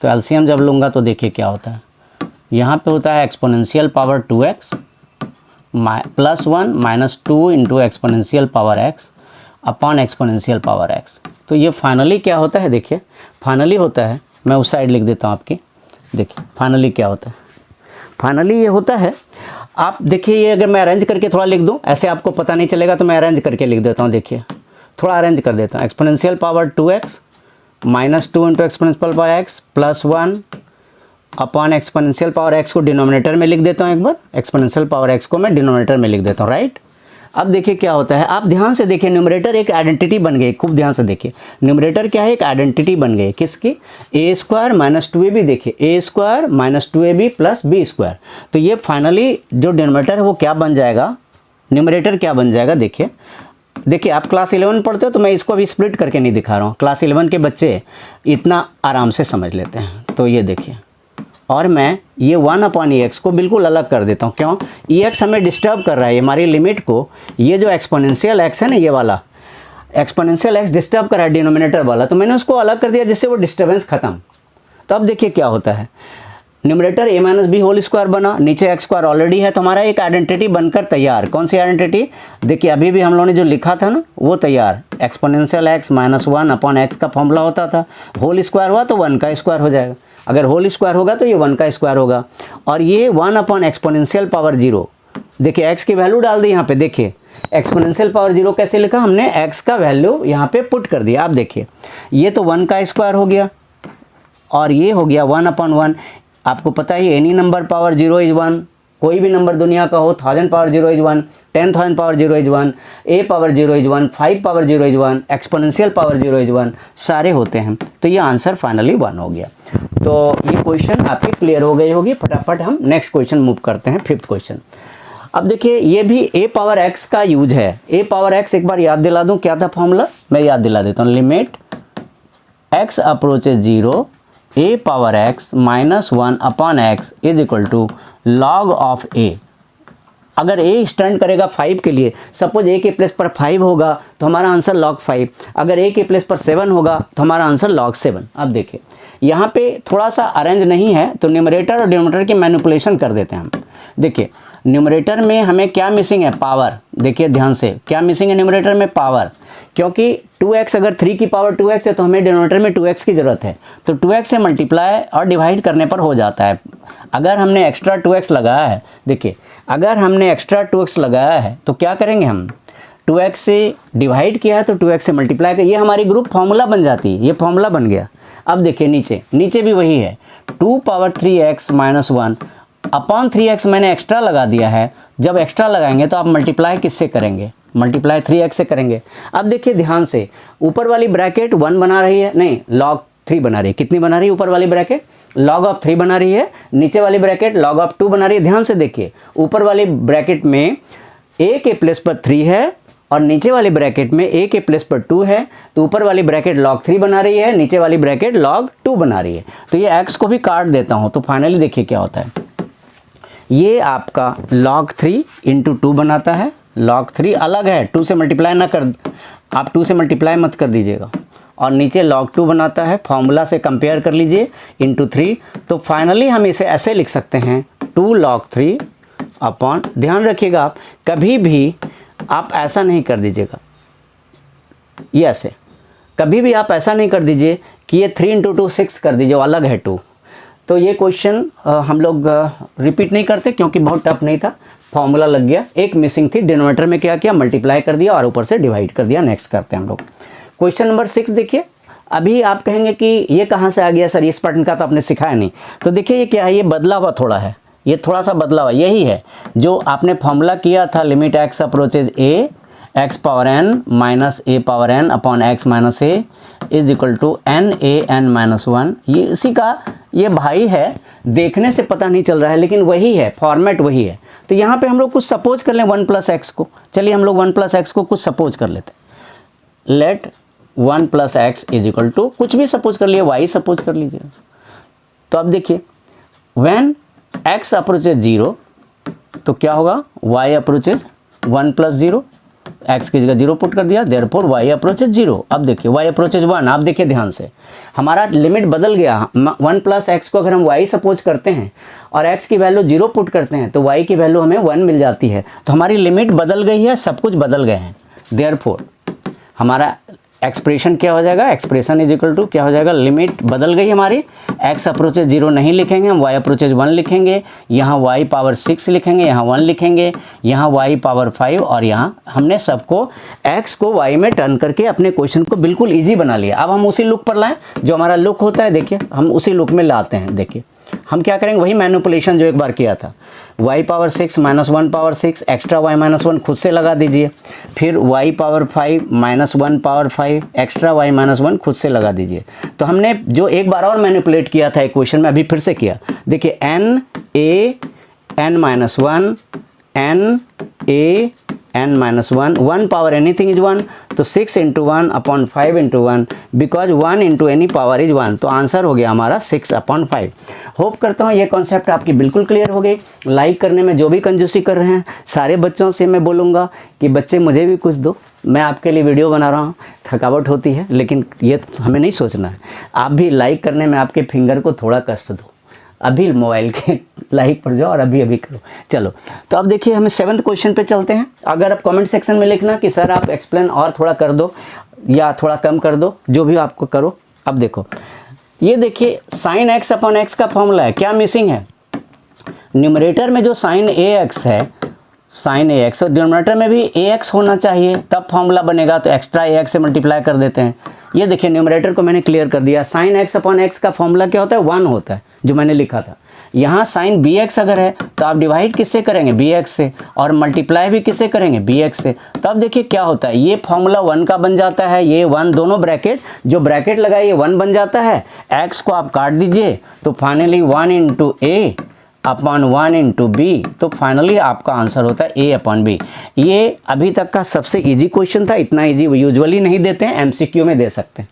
तो एलसीएम जब लूँगा तो देखिए क्या होता है, यहाँ पे होता है exponential power 2x plus 1 minus 2 into exponential power x upon exponential power x। तो ये फाइनली क्या होता है, देखिए फाइनली होता है, मैं उस साइड लिख देता हूँ आपकी। देखिए फाइनली क्या होता है, फाइनली ये होता है, आप देखिए ये अगर मैं अरेंज करके थोड़ा लिख दूँ, ऐसे आपको पता नहीं चलेगा, तो मैं अरेंज करके लिख देता हूँ। देखिए थोड़ा अरेंज कर देता हूँ, exponential power 2x minus 2 into exponential power x plus 1 upon exponential power x को डिनोमिनेटर में लिख देता हूँ। एक बार एक्सपोनेंशियल पावर x को मैं डिनोमिनेटर में लिख देता हूँ, राइट। अब देखिए क्या होता है, आप ध्यान से देखिए, न्यूमरेटर एक आइडेंटिटी बन गई, खूब ध्यान से देखिए। न्यूमरेटर क्या है, एक आइडेंटिटी बन गई, किसकी, ए स्क्वायर माइनस 2ab। देखिए a square minus 2ab plus b square. तो ये फाइनली जो डिनोमिनेटर है वो क्या बन जाएगा, न्यूमरेटर क्या बन जाएगा। देखिए आप क्लास 11 पढ़ते हो, तो मैं इसको अभी स्प्लिट करके नहीं दिखा रहा हूँ, क्लास 11 के बच्चे इतना आराम से समझ लेते हैं। तो ये देखिए, और मैं ये 1/x को बिल्कुल अलग कर देता हूँ। क्यों, x हमें डिस्टर्ब कर रहा है, हमारी लिमिट को, ये जो एक्सपोनेंशियल x है ना, ये वाला एक्सपोनेंशियल x डिस्टर्ब कर रहा है डिनोमिनेटर वाला, तो मैंने उसको अलग कर दिया जिससे वो डिस्टर्बेंस खत्म। तो अब देखिए क्या होता है, numerator a minus B whole square बना, नीचे x स्क्वायर ऑलरेडी है, तो हमारा एक आइडेंटिटी बनकर तैयार। कौन सी आइडेंटिटी, देखिए अभी भी हम लोगों ने जो लिखा था ना वो तैयार। Exponential x minus 1 upon x का फॉर्मूला होता था, होल स्क्वायर हुआ तो 1 का स्क्वायर हो जाएगा, अगर होल स्क्वायर होगा तो ये 1 का स्क्वायर होगा। और ये 1 अपॉन एक्सपोनेंशियल पावर 0, देखिए x की वैल्यू डाल दी यहाँ पे। देखिए एक्सपोनेंशियल पावर 0 कैसे लिखा हमने, x का वैल्यू यहाँ पे पुट कर दिया। आप देखिए ये तो 1 का स्क्वायर हो गया और ये हो गया 1/1। आपको पता है एनी नंबर पावर 0 इज 1, कोई भी नंबर दुनिया का हो, 1000 power 0 is 1, 10,000 power 0 is 1, a power 0 is 1, 5 power 0 is 1, exponential power 0 is 1, सारे होते हैं। तो ये आंसर फाइनली 1 हो गया। तो ये क्वेश्चन आपकी क्लियर हो गई होगी। फटाफट हम नेक्स्ट क्वेश्चन मूव करते हैं, 5th क्वेश्चन। अब देखिए ये भी a पावर x का यूज है। a पावर x एक बार याद दिला दूं, क्या था फॉर्मूला, मैं याद दिला देता हूँ। Limit x approaches 0 a power x minus 1 upon x is equal to log of a. अगर ए स्टैंड करेगा 5 के लिए, सपोज ए के प्लेस पर 5 होगा तो हमारा आंसर log 5, अगर ए के प्लेस पर 7 होगा तो हमारा आंसर log 7। अब देखिए यहाँ पे थोड़ा सा अरेंज नहीं है तो न्यूमरेटर और डिनोमिनेटर की मैनिपुलेशन कर देते हैं हम। देखिए न्यूमरेटर में हमें क्या मिसिंग है, पावर। देखिए ध्यान से क्या मिसिंग है न्यूमरेटर में, पावर। क्योंकि 2x अगर 3 की पावर 2x है तो हमें डिनोमिनेटर में 2x की ज़रूरत है, तो 2x से मल्टीप्लाई और डिवाइड करने पर हो जाता है। अगर हमने एक्स्ट्रा 2x लगाया है, देखिए अगर हमने एक्स्ट्रा 2x लगाया है तो क्या करेंगे हम, 2x से डिवाइड किया है तो 2x से मल्टीप्लाई कर, ये हमारी ग्रुप फॉर्मूला बन जाती है, ये फॉर्मूला बन गया। अब देखिए नीचे भी वही है, 2 power 3x minus 1 upon 3x मैंने एक्स्ट्रा लगा दिया है। जब एक्स्ट्रा लगाएंगे तो आप मल्टीप्लाई किससे करेंगे, मल्टीप्लाई 3x से करेंगे। अब देखिए ध्यान से, ऊपर वाली ब्रैकेट 1 बना रही है, नहीं log 3 बना रही है। कितनी बना रही है ऊपर वाली ब्रैकेट, log ऑफ 3 बना रही है, नीचे वाली ब्रैकेट log ऑफ 2 बना रही है। ध्यान से देखिए ऊपर वाली ब्रैकेट में a के प्लेस पर 3 है और नीचे वाली ब्रैकेट में a के प्लेस पर 2 है, तो ऊपर वाली ब्रैकेट log 3 बना रही है, नीचे वाली ब्रैकेट log 2 बना रही है। तो ये x को भी काट देता हूँ तो फाइनली देखिए क्या होता है, ये आपका log 3 इंटू 2 बनाता है। log 3 अलग है, 2 से मल्टीप्लाई ना कर, आप 2 से मल्टीप्लाई मत कर दीजिएगा, और नीचे log 2 बनाता है, फॉर्मूला से कंपेयर कर लीजिए इंटू 3। तो फाइनली हम इसे ऐसे लिख सकते हैं 2 log 3 अपॉन, ध्यान रखिएगा आप कभी भी आप ऐसा नहीं कर दीजिएगा, ये ऐसे कभी भी आप ऐसा नहीं कर दीजिए कि ये 3 इंटू 2 6 कर दीजिए, अलग है 2। तो ये क्वेश्चन हम लोग रिपीट नहीं करते क्योंकि बहुत टफ नहीं था, फॉर्मूला लग गया। एक मिसिंग थी, डिनोमिनेटर में क्या किया, मल्टीप्लाई कर दिया और ऊपर से डिवाइड कर दिया। नेक्स्ट करते हैं हम लोग क्वेश्चन नंबर 6। देखिए अभी आप कहेंगे कि ये कहाँ से आ गया सर, इस पैटर्न का तो आपने सिखाया नहीं। तो देखिए ये क्या है, ये बदला हुआ थोड़ा है, ये थोड़ा सा बदला हुआ, यही है जो आपने फॉर्मूला किया था, limit x approaches a x power n minus a power n upon x minus a is equal to n a n minus 1। ये इसी का ये भाई है, देखने से पता नहीं चल रहा है लेकिन वही है, फॉर्मेट वही है। तो यहाँ पे हम लोग कुछ सपोज कर लें 1 प्लस एक्स को, चलिए हम लोग 1 प्लस एक्स को कुछ सपोज कर लेते हैं। Let 1 plus x is equal to कुछ भी सपोज कर लिए, y सपोज कर लीजिए। तो अब देखिए व्हेन x अप्रोचेज 0 तो क्या होगा, y अप्रोचेज 1 प्लस 0, x की जगह 0 पुट कर दिया, देयरफॉर y अप्रोचेज 0। अब देखिए y अप्रोचेज 1, आप देखिए ध्यान से हमारा लिमिट बदल गया। 1 प्लस एक्स को अगर हम y सपोज करते हैं और x की वैल्यू 0 पुट करते हैं तो y की वैल्यू हमें 1 मिल जाती है। तो हमारी लिमिट बदल गई है, सब कुछ बदल गए हैं, देयरफॉर हमारा एक्सप्रेशन क्या हो जाएगा, एक्सप्रेशन इज इक्वल टू क्या हो जाएगा, लिमिट बदल गई हमारी, x अप्रोचेज 0 नहीं लिखेंगे हम, y अप्रोचेज 1 लिखेंगे, यहाँ y पावर 6 लिखेंगे, यहाँ 1 लिखेंगे, यहाँ y पावर 5, और यहाँ हमने सबको x को y में टर्न करके अपने क्वेश्चन को बिल्कुल ईजी बना लिया। अब हम उसी लुक पर लाएं, जो हमारा लुक होता है, देखिए हम उसी लुक में लाते हैं। देखिए हम क्या करेंगे, वही मैनिपुलेशन जो एक बार किया था, y power 6 minus 1 power 6 extra y minus 1 खुद से लगा दीजिए, फिर y power 5 minus 1 power 5 extra y minus 1 खुद से लगा दीजिए। तो हमने जो एक बार और मैनिपुलेट किया था इक्वेशन में, अभी फिर से किया। देखिए n a n minus 1 n a n minus 1, 1 power anything is 1, तो 6 into 1 upon 5 into 1, because 1 into any power is 1। तो आंसर हो गया हमारा 6 अपॉन 5। होप करता हूँ ये कॉन्सेप्ट आपकी बिल्कुल क्लियर हो गई। लाइक करने में जो भी कंजूसी कर रहे हैं, सारे बच्चों से मैं बोलूँगा कि बच्चे मुझे भी कुछ दो, मैं आपके लिए वीडियो बना रहा हूँ, थकावट होती है लेकिन ये हमें नहीं सोचना है। आप भी लाइक करने में आपके फिंगर को थोड़ा कष्ट दो, अभी मोबाइल के लाइक पर जाओ और अभी करो। चलो तो अब देखिए हमें 7th क्वेश्चन पे चलते हैं। अगर आप कमेंट सेक्शन में लिखना कि सर आप एक्सप्लेन और थोड़ा कर दो या थोड़ा कम कर दो, जो भी आपको करो। अब देखो ये देखिए साइन x अपॉन एक्स का फॉर्मूला है, क्या मिसिंग है, न्यूमरेटर में जो साइन ax है, साइन ax, और डिनोमिनेटर में भी ax होना चाहिए, तब फॉर्मूला बनेगा। तो एक्स्ट्रा ax से मल्टीप्लाई कर देते हैं। ये देखिए न्यूमरेटर को मैंने क्लियर कर दिया। साइन x अपॉन एक्स का फॉर्मूला क्या होता है, 1 होता है, जो मैंने लिखा था। यहाँ साइन bx अगर है तो आप डिवाइड किससे करेंगे, bx से, और मल्टीप्लाई भी किससे करेंगे, bx से। तब देखिए क्या होता है, ये फॉर्मूला 1 का बन जाता है, ये 1, दोनों ब्रैकेट जो ब्रैकेट लगाए ये 1 बन जाता है। x को आप काट दीजिए तो finally 1 into a upon 1 into B, तो फाइनली आपका आंसर होता है ए अपॉन बी। ये अभी तक का सबसे इजी क्वेश्चन था। इतना इजी यूजुअली नहीं देते हैं, एमसीक्यू में दे सकते हैं।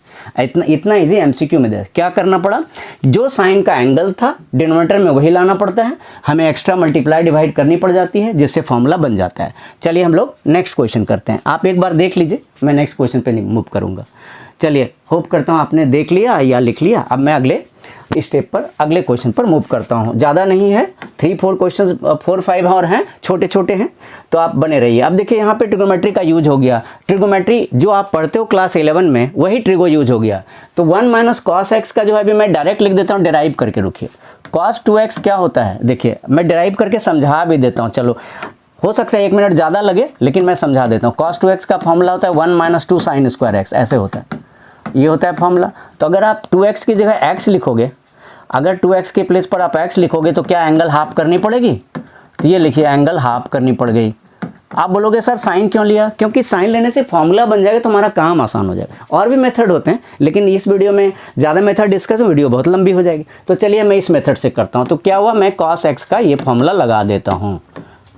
इतना इजी एमसीक्यू में दे। क्या करना पड़ा, जो साइन का एंगल था डिनोमिनेटर में वही लाना पड़ता है, हमें एक्स्ट्रा मल्टीप्लाई डिवाइड करनी पड़ जाती है, जिससे फॉर्मूला बन जाता है। चलिए हम लोग नेक्स्ट क्वेश्चन करते हैं। आप एक बार देख लीजिए, मैं नेक्स्ट क्वेश्चन पे मूव करूँगा। चलिए, होप करता हूँ आपने देख लिया या लिख लिया। अब मैं अगले स्टेप पर, अगले क्वेश्चन पर मूव करता हूँ। ज़्यादा नहीं है, 3-4 क्वेश्चन, 4-5 और हैं, छोटे छोटे हैं, तो आप बने रहिए। अब देखिए यहाँ पे ट्रिगोमेट्री का यूज हो गया। ट्रिगोमेट्री जो आप पढ़ते हो क्लास 11 में, वही ट्रिगो यूज हो गया। तो 1 माइनस कॉस एक्स का जो है अभी मैं डायरेक्ट लिख देता हूँ, डिराइव करके। रुकिए, कॉस 2x क्या होता है, देखिए मैं डिराइव करके समझा भी देता हूँ। चलो, हो सकता है 1 मिनट ज़्यादा लगे, लेकिन मैं समझा देता हूँ। कॉस 2x का फॉर्मूला होता है 1 माइनस 2 साइन स्क्वायर एक्स, ऐसे होता है, ये होता है फॉर्मूला। तो अगर आप 2x की जगह x लिखोगे, अगर 2x के प्लेस पर आप x लिखोगे तो क्या एंगल हाफ करनी पड़ेगी? तो ये लिखिए, एंगल हाफ करनी पड़ गई। आप बोलोगे सर साइन क्यों लिया? क्योंकि साइन लेने से फॉर्मूला बन जाएगा तो हमारा काम आसान हो जाएगा। और भी मेथड होते हैं, लेकिन इस वीडियो में ज़्यादा मेथड डिस्कस, वीडियो बहुत लंबी हो जाएगी। तो चलिए मैं इस मेथड से करता हूँ। तो क्या हुआ, मैं cos x का ये फॉर्मूला लगा देता हूँ,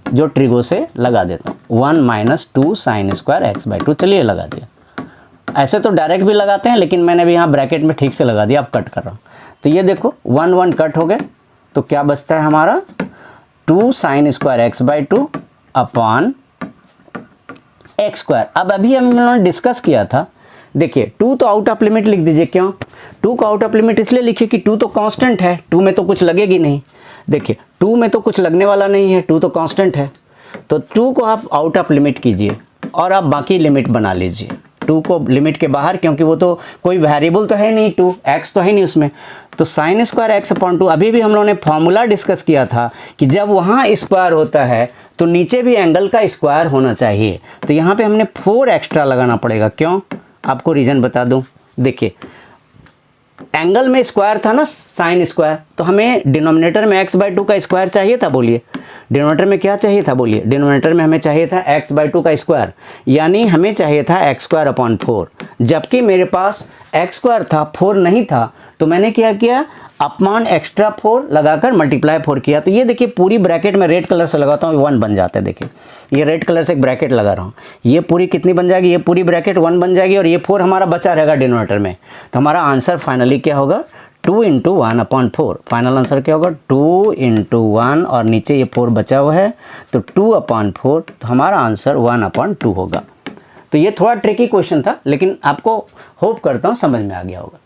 जो ट्रिगो से लगा देता हूँ, 1 minus 2 sine square x by 2। चलिए लगा दिया। ऐसे तो डायरेक्ट भी लगाते हैं, लेकिन मैंने भी यहाँ ब्रैकेट में ठीक से लगा दिया, अब कट कर रहा हूँ। तो ये देखो 1 कट हो गए, तो क्या बचता है हमारा 2 sine square x by 2 upon x square. अब अभी हम लोगों ने डिस्कस किया था, देखिए 2 तो आउट ऑफ लिमिट लिख दीजिए। क्यों 2 को आउट ऑफ लिमिट इसलिए लिखिए कि 2 तो कांस्टेंट है, 2 में तो कुछ लगेगी नहीं। देखिए 2 में तो कुछ लगने वाला नहीं है, 2 तो कांस्टेंट है। तो 2 को आप आउट ऑफ लिमिट कीजिए और आप बाकी लिमिट बना लीजिए 2 को लिमिट के बाहर, क्योंकि वो तो कोई वेरिएबल तो है नहीं, 2 एक्स तो है नहीं उसमें। तो साइन स्क्वायर एक्स अपॉन 2, अभी भी हम लोगों ने फॉर्मूला डिस्कस किया था कि जब वहाँ स्क्वायर होता है तो नीचे भी एंगल का स्क्वायर होना चाहिए। तो यहाँ पे हमने 4 एक्स्ट्रा लगाना पड़ेगा। क्यों, आपको रीज़न बता दूँ। देखिए एंगल में स्क्वायर था ना, साइन स्क्वायर, तो हमें डिनोमिनेटर में x बाई 2 का स्क्वायर चाहिए था। बोलिए डिनोमिनेटर में क्या चाहिए था, बोलिए डिनोमिनेटर में हमें चाहिए था x बाई 2 का स्क्वायर, यानी हमें चाहिए था x स्क्वायर अपॉन 4। जबकि मेरे पास x स्क्वायर था, 4 नहीं था, तो मैंने क्या किया, अपॉन एक्स्ट्रा 4 लगाकर मल्टीप्लाई 4 किया। तो ये देखिए पूरी ब्रैकेट में रेड कलर से लगाता हूँ, 1 बन जाता है। देखिए ये रेड कलर से एक ब्रैकेट लगा रहा हूँ, ये पूरी कितनी बन जाएगी, ये पूरी ब्रैकेट 1 बन जाएगी, और ये 4 हमारा बचा रहेगा डिनोमिनेटर में। तो हमारा आंसर फाइनली क्या होगा, 2 इंटू 1 अपॉन 4। फाइनल आंसर क्या होगा, 2 इंटू 1, और नीचे ये 4 बचा हुआ है, तो 2 अपॉन 4, तो हमारा आंसर 1 अपॉन 2 होगा। तो ये थोड़ा ट्रिकी क्वेश्चन था, लेकिन आपको होप करता हूँ समझ में आ गया होगा।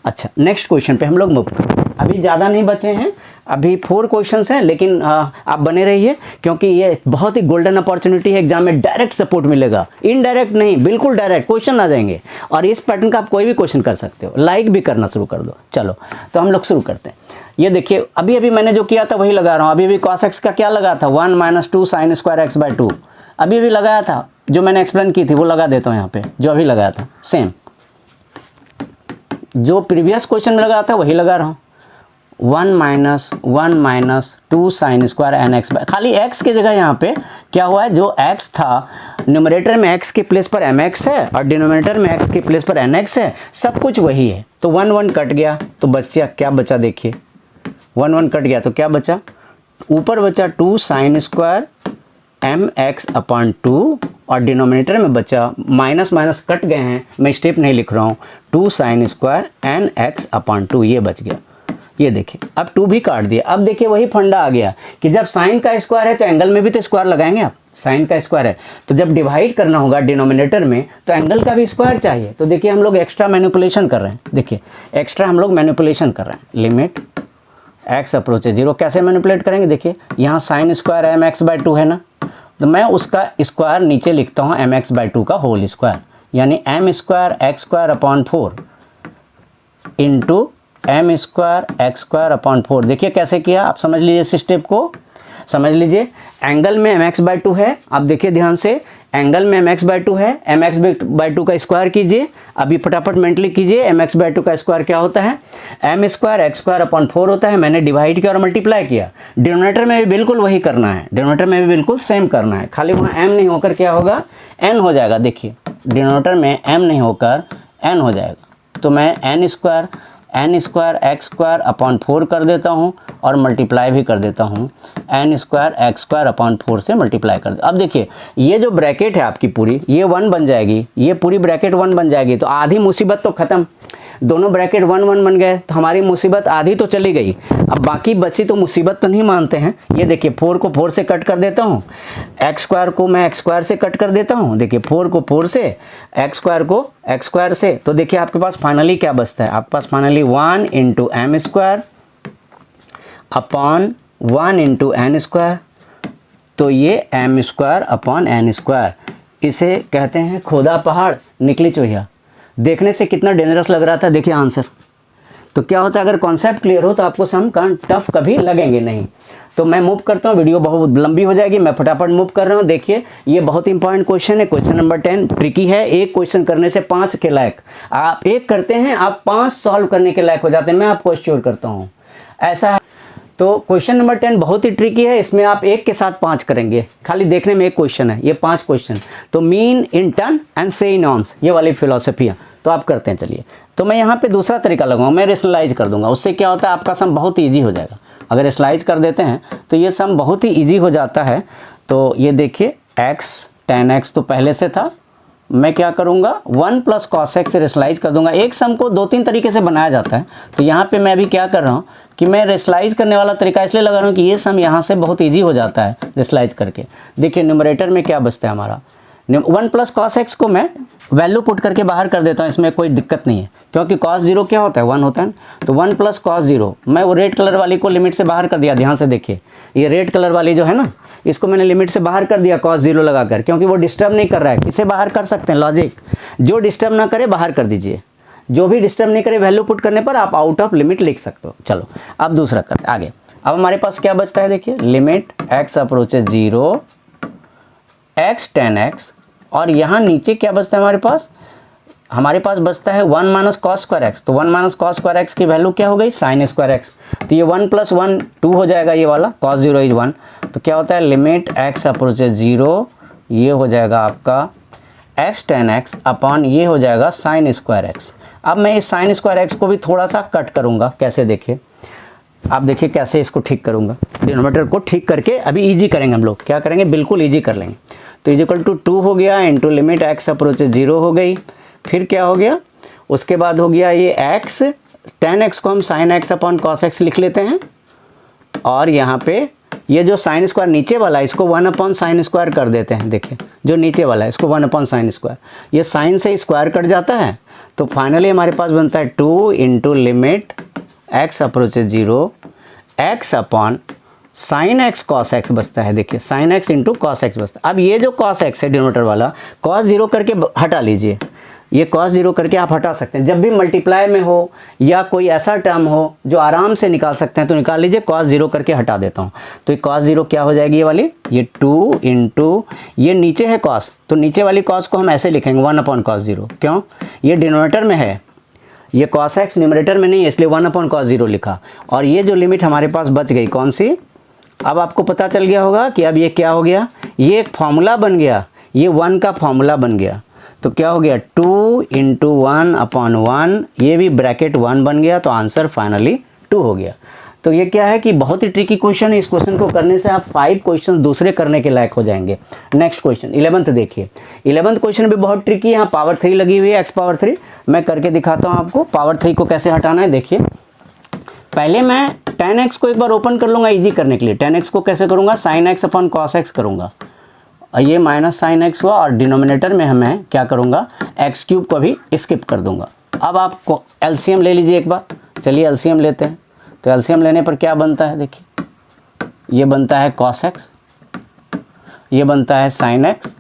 अच्छा, नेक्स्ट क्वेश्चन पे हम लोग मूव करते हैं। अभी ज़्यादा नहीं बचे हैं, अभी 4 क्वेश्चंस हैं, लेकिन आप बने रहिए, क्योंकि ये बहुत ही गोल्डन अपॉर्चुनिटी है। एग्जाम में डायरेक्ट सपोर्ट मिलेगा, इनडायरेक्ट नहीं, बिल्कुल डायरेक्ट क्वेश्चन आ जाएंगे। और इस पैटर्न का आप कोई भी क्वेश्चन कर सकते हो, लाइक भी करना शुरू कर दो। चलो तो हम लोग शुरू करते हैं। ये देखिए अभी अभी मैंने जो किया था वही लगा रहा हूँ। अभी अभी cos x का क्या लगा था, 1 minus 2 sine square x by 2। अभी अभी लगाया था, जो मैंने एक्सप्लेन की थी वो लगा देता हूँ यहाँ पे, जो अभी लगाया था सेम, जो प्रीवियस क्वेश्चन में लगा था वही लगा रहा हूँ। 1 minus 2 sine square n x by, खाली x की जगह यहाँ पे क्या हुआ है, जो x था न्यूमरेटर में x के प्लेस पर mx है, और डिनोमिनेटर में x के प्लेस पर nx है, सब कुछ वही है। तो 1 कट गया, तो बचा क्या बचा, देखिए 1 कट गया तो क्या बचा, ऊपर बचा 2 sine square m x upon 2, और डिनोमिनेटर में बचा माइनस माइनस कट गए हैं, मैं स्टेप नहीं लिख रहा हूँ, 2 sine square n x upon 2, ये बच गया। ये देखिए अब 2 भी काट दिया। अब देखिए वही फंडा आ गया कि जब साइन का स्क्वायर है तो एंगल में भी तो स्क्वायर लगाएंगे आप। साइन का स्क्वायर है तो जब डिवाइड करना होगा डिनोमिनेटर में, तो एंगल का भी स्क्वायर चाहिए। तो देखिए हम लोग एक्स्ट्रा मैनिपुलेशन कर रहे हैं, देखिए एक्स्ट्रा हम लोग मैनिपुलेशन कर रहे हैं। लिमिट x अप्रोच 0, कैसे मैनिपुलेट करेंगे, देखिए यहाँ sine square m x by 2 है ना, तो मैं उसका स्क्वायर नीचे लिखता हूँ एम एक्स बाई 2 का होल स्क्वायर, यानी m square x square upon 4 into m square x square upon 4। देखिए कैसे किया, आप समझ लीजिए इस स्टेप को, समझ लीजिए। एंगल में एम एक्स बाई 2 है, आप देखिए ध्यान से, एंगल में एम एक्स बाई 2 है, एम एक्स बाई 2 का स्क्वायर कीजिए। अभी फटाफट मेंटली कीजिए, एम एक्स बाई 2 का स्क्वायर क्या होता है, m square x square upon 4 होता है। मैंने डिवाइड किया और मल्टीप्लाई किया। डिनोमिनेटर में भी बिल्कुल वही करना है, डिनोमिनेटर में भी बिल्कुल सेम करना है, खाली वहाँ एम नहीं होकर क्या होगा, एन हो जाएगा। देखिए डिनोमिनेटर में एम नहीं होकर एन हो जाएगा, तो मैं n square n square x square upon 4 कर देता हूँ और मल्टीप्लाई भी कर देता हूँ, n square x square upon 4 से मल्टीप्लाई कर दे। अब देखिए ये जो ब्रैकेट है आपकी पूरी, ये 1 बन जाएगी, ये पूरी ब्रैकेट 1 बन जाएगी, तो आधी मुसीबत तो ख़त्म। दोनों ब्रैकेट 1 1 बन गए तो हमारी मुसीबत आधी तो चली गई। अब बाकी बची तो मुसीबत तो नहीं मानते हैं। ये देखिए 4 को 4 से कट कर देता हूँ, एक्स स्क्वायर को मैं एक्स स्क्वायर से कट कर देता हूँ, देखिए 4 को 4 से, एक्स स्क्वायर को एक्स स्क्वायर से, तो देखिए आपके पास फाइनली क्या बचता है, आपके पास finally 1 into m square upon 1 into n square, तो ये m square upon n square, इसे कहते हैं खोदा पहाड़ निकली चोहिया। देखने से कितना डेंजरस लग रहा था, देखिए आंसर। तो क्या होता है, अगर कॉन्सेप्ट क्लियर हो तो आपको सम टफ कभी लगेंगे नहीं। तो मैं मूव करता हूँ, वीडियो बहुत लंबी हो जाएगी, मैं फटाफट मूव कर रहा हूँ। देखिए ये बहुत इंपॉर्टेंट क्वेश्चन है, क्वेश्चन नंबर 10 ट्रिकी है। एक क्वेश्चन करने से 5 के लायक, आप एक करते हैं आप 5 सॉल्व करने के लायक हो जाते हैं, मैं आपको एश्योर करता हूँ, ऐसा है। तो क्वेश्चन नंबर 10 बहुत ही ट्रिकी है, इसमें आप एक के साथ 5 करेंगे, खाली देखने में एक क्वेश्चन है, ये 5 क्वेश्चन। तो मीन इन टन एंड से इन ऑन्स, ये वाली फिलोसफी है, तो आप करते हैं। चलिए तो मैं यहाँ पे दूसरा तरीका लगाऊंगा, मैं रेशनलाइज कर दूंगा, उससे क्या होता है आपका सम बहुत ही ईजी हो जाएगा। अगर रेशनलाइज कर देते हैं तो ये सम बहुत ही ईजी हो जाता है। तो ये देखिए x tan x तो पहले से था, मैं क्या करूँगा 1 प्लस cos x से रेशनलाइज कर दूंगा। एक सम को 2-3 तरीके से बनाया जाता है, तो यहाँ पे मैं अभी क्या कर रहा हूँ कि मैं रेशनलाइज करने वाला तरीका इसलिए लगा रहा हूँ कि ये सम यहाँ से बहुत ईजी हो जाता है रेशनलाइज करके। देखिए न्यूमरेटर में क्या बचता है हमारा, 1 प्लस cos x को मैं वैल्यू पुट करके बाहर कर देता हूँ, इसमें कोई दिक्कत नहीं है, क्योंकि cos 0 क्या होता है 1 होता है। तो 1 प्लस cos 0, मैं वो रेड कलर वाली को लिमिट से बाहर कर दिया। ध्यान से देखिए ये रेड कलर वाली जो है ना, इसको मैंने लिमिट से बाहर कर दिया cos 0 लगाकर, क्योंकि वो डिस्टर्ब नहीं कर रहा है। किसे बाहर कर सकते हैं, लॉजिक, जो डिस्टर्ब ना करे बाहर कर दीजिए, जो भी डिस्टर्ब नहीं करे वैल्यू पुट करने पर आप आउट ऑफ लिमिट लिख सकते हो। चलो अब दूसरा करते हैं आगे। अब हमारे पास क्या बचता है, देखिए limit x approaches 0 x tan x, और यहाँ नीचे क्या बचता है हमारे पास बचता है 1 माइनस कॉस स्क्वायर एक्स। तो 1 माइनस कॉस स्क्वायर एक्स की वैल्यू क्या हो गई साइन स्क्वायर एक्स, तो ये 1 प्लस 1 2 हो जाएगा, ये वाला cos 0 इज 1। तो क्या होता है लिमिट x अप्रोचेज 0, ये हो जाएगा आपका x tan x अपॉन ये हो जाएगा साइन स्क्वायर एक्स। अब मैं इस साइन स्क्वायर एक्स को भी थोड़ा सा कट करूँगा, कैसे देखिए, आप देखिए कैसे इसको ठीक करूँगा। डिनोमिनेटर को ठीक करके अभी ईजी करेंगे हम लोग, क्या करेंगे बिल्कुल ईजी कर लेंगे। तो इज इक्वल टू 2 हो गया इंटू लिमिट x अप्रोचेज 0 हो गई, फिर क्या हो गया, उसके बाद हो गया ये x tan x को हम sine x upon cos x लिख लेते हैं, और यहाँ पे ये जो साइन स्क्वायर नीचे वाला है इसको 1 अपॉन साइन स्क्वायर कर देते हैं। देखिए जो नीचे वाला है इसको 1 अपॉन साइन स्क्वायर, ये साइन से स्क्वायर कट जाता है, तो फाइनली हमारे पास बनता है 2 into limit x approaches 0 x upon sine x cos x बचता है। देखिए sine x into cos x बचता है। अब ये जो कॉस एक्स है डिनोमिनेटर वाला, कॉस 0 करके हटा लीजिए, ये cos 0 करके आप हटा सकते हैं। जब भी मल्टीप्लाई में हो या कोई ऐसा टर्म हो जो आराम से निकाल सकते हैं तो निकाल लीजिए, cos 0 करके हटा देता हूँ। तो ये cos 0 क्या हो जाएगी, ये वाली, ये 2 इंटू ये नीचे है cos, तो नीचे वाली cos को हम ऐसे लिखेंगे 1 अपॉन cos 0। क्यों, ये डिनोमिनेटर में है, ये cos x न्यूमरेटर में नहीं है, इसलिए 1 अपॉन cos 0 लिखा। और ये जो लिमिट हमारे पास बच गई कौन सी, अब आपको पता चल गया होगा कि अब ये क्या हो गया, ये एक फॉर्मूला बन गया, ये 1 का फॉर्मूला बन गया। तो क्या हो गया 2 इंटू 1 अपॉन 1, ये भी ब्रैकेट 1 बन गया, तो आंसर फाइनली 2 हो गया। तो ये क्या है कि बहुत ही ट्रिकी क्वेश्चन है, इस क्वेश्चन को करने से आप 5 क्वेश्चन दूसरे करने के लायक हो जाएंगे। नेक्स्ट क्वेश्चन 11th देखिए, 11th क्वेश्चन भी बहुत ट्रिकी है, यहाँ पावर 3 लगी हुई है, x पावर 3। मैं करके दिखाता हूँ आपको पावर 3 को कैसे हटाना है। देखिए पहले मैं tan x को एक बार ओपन कर लूँगा ईजी करने के लिए। tan x को कैसे करूँगा, sine x upon cos x करूँगा, और ये माइनस साइन x हुआ, और डिनोमिनेटर में हमें क्या करूँगा एक्स क्यूब को भी स्किप कर दूँगा। अब आप एलसीएम ले लीजिए एक बार, चलिए एलसीएम लेते हैं। तो एलसीएम लेने पर क्या बनता है, देखिए ये बनता है cos x, ये बनता है sin x,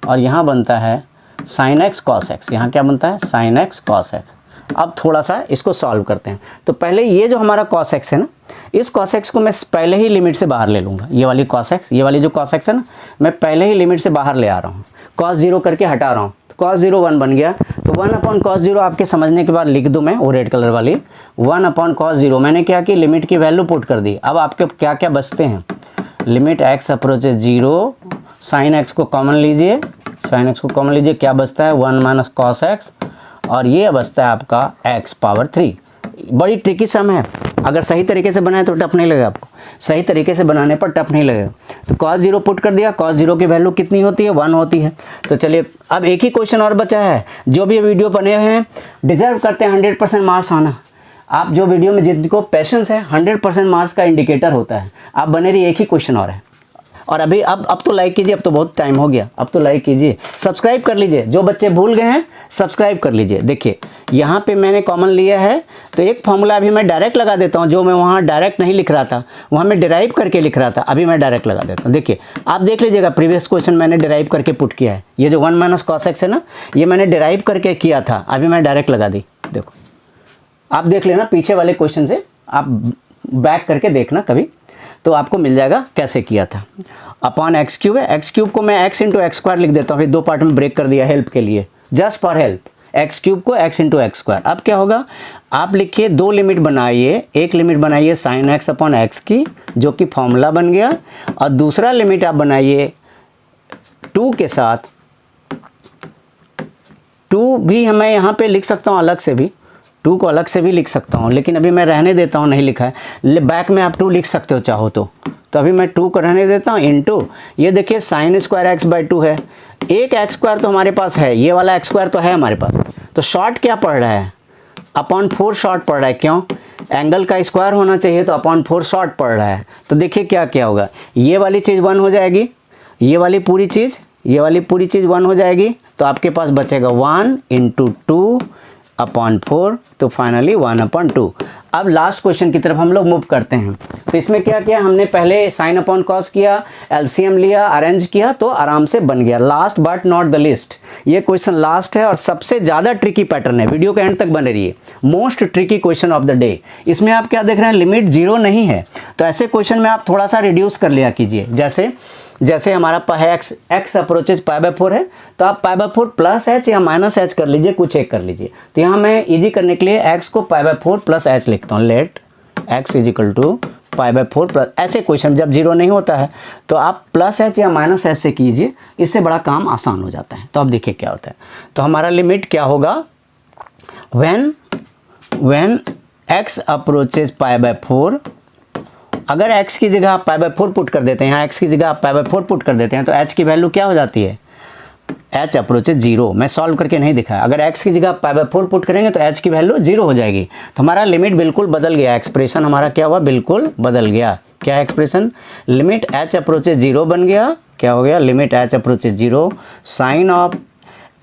और यहाँ बनता है sin x cos x, यहाँ क्या बनता है sin x cos x। अब थोड़ा सा इसको सॉल्व करते हैं। तो पहले ये जो हमारा cos x है ना, इस cos x को मैं पहले ही लिमिट से बाहर ले लूँगा। ये वाली cos x, ये वाली जो cos x है ना, मैं पहले ही लिमिट से बाहर ले आ रहा हूँ, cos 0 करके हटा रहा हूँ। तो cos 0 1 बन गया, तो 1 अपॉन cos 0 आपके समझने के बाद लिख दूँ मैं, वो रेड कलर वाली 1 अपॉन cos 0। मैंने क्या कि लिमिट की वैल्यू पुट कर दी। अब आपके क्या क्या बचते हैं, limit x approaches 0, sine x को कॉमन लीजिए, साइन x को कॉमन लीजिए, क्या बचता है 1 माइनस कॉस x, और ये बचता है आपका x पावर 3। बड़ी ट्रिकी सम है, अगर सही तरीके से बनाए तो टफ नहीं लगेगा आपको, सही तरीके से बनाने पर टफ नहीं लगेगा। तो cos 0 पुट कर दिया, cos 0 की वैल्यू कितनी होती है, 1 होती है। तो चलिए अब एक ही क्वेश्चन और बचा है, जो भी वीडियो बने हुए हैं डिजर्व करते हैं 100% मार्क्स आना। आप जो वीडियो में जिनको पैशंस है 100% मार्क्स का इंडिकेटर होता है। आप बने रहिए, एक ही क्वेश्चन और है। और अभी अब तो लाइक कीजिए, अब तो बहुत टाइम हो गया, अब तो लाइक कीजिए, सब्सक्राइब कर लीजिए, जो बच्चे भूल गए हैं सब्सक्राइब कर लीजिए। देखिए यहाँ पे मैंने कॉमन लिया है, तो एक फॉर्मूला अभी मैं डायरेक्ट लगा देता हूँ, जो मैं वहाँ डायरेक्ट नहीं लिख रहा था, वहाँ मैं डिराइव करके लिख रहा था, अभी मैं डायरेक्ट लगा देता हूँ। देखिए आप देख लीजिएगा, प्रीवियस क्वेश्चन मैंने डिराइव करके पुट किया है, ये जो 1 - cos x है ना, ये मैंने डिराइव करके किया था, अभी मैं डायरेक्ट लगा दी। देखो आप देख लेना पीछे वाले क्वेश्चन से, आप बैक करके देखना कभी, तो आपको मिल जाएगा कैसे किया था। अपॉन एक्स क्यूब है, एक्स क्यूब को मैं x × x² लिख देता हूँ, फिर 2 पार्ट में ब्रेक कर दिया हेल्प के लिए, just for help. X cube को x × x²। अब क्या होगा, आप लिखिए 2 लिमिट बनाइए, एक लिमिट बनाइए sin x अपॉन x की, जो कि फॉर्मूला बन गया, और दूसरा लिमिट आप बनाइए 2 के साथ। 2 भी मैं यहाँ पे लिख सकता हूँ अलग से भी, 2 को अलग से भी लिख सकता हूँ, लेकिन अभी मैं रहने देता हूँ, नहीं लिखा है, बैक में आप 2 लिख सकते हो चाहो तो अभी मैं 2 को रहने देता हूँ, इनटू ये देखिए sin² x/2 है, एक x² तो हमारे पास है, ये वाला x² तो है हमारे पास, तो शॉर्ट क्या पड़ रहा है, अपॉन 4 शॉर्ट पड़ रहा है। क्यों, एंगल का स्क्वायर होना चाहिए, तो अपॉन 4 शॉर्ट पड़ रहा है। तो देखिए क्या क्या होगा, ये वाली चीज़ 1 हो जाएगी, ये वाली पूरी चीज़ 1 हो जाएगी, तो आपके पास बचेगा 1 × 2 अपॉन 4, तो फाइनली 1/2। अब लास्ट क्वेश्चन की तरफ हम लोग मूव करते हैं। तो इसमें क्या किया हमने, पहले साइन अपॉन कॉस किया, एलसीएम लिया, अरेंज किया, तो आराम से बन गया। Last but not the list, ये क्वेश्चन लास्ट है और सबसे ज़्यादा ट्रिकी पैटर्न है, वीडियो के एंड तक बने रहिए। Most tricky question of the day. इसमें आप क्या देख रहे हैं, लिमिट 0 नहीं है, तो ऐसे क्वेश्चन में आप थोड़ा सा रिड्यूस कर लिया कीजिए। जैसे हमारा है x अप्रोचेज π/4 है, तो आप π/4 प्लस h या माइनस h कर लीजिए, कुछ एक कर लीजिए। तो यहाँ मैं इजी करने के लिए x को π/4 प्लस h लिखता हूँ, लेट x = π/4 प्लस। ऐसे क्वेश्चन जब 0 नहीं होता है तो आप प्लस h या माइनस h से कीजिए, इससे बड़ा काम आसान हो जाता है। तो अब देखिए क्या होता है, तो हमारा लिमिट क्या होगा, when x अप्रोचेज π/4, अगर x की जगह आप π/4 पुट कर देते हैं, यहाँ x की जगह आप π/4 पुट कर देते हैं, तो h की वैल्यू क्या हो जाती है, h अप्रोचेज 0। मैं सॉल्व करके नहीं दिखाया, अगर x की जगह आप π/4 पुट करेंगे तो h की वैल्यू 0 हो जाएगी। तो हमारा लिमिट बिल्कुल बदल गया, एक्सप्रेशन हमारा क्या हुआ, बिल्कुल बदल गया। क्या एक्सप्रेशन, लिमिट h अप्रोचेज 0 बन गया। क्या हो गया, limit h approaches 0, sine of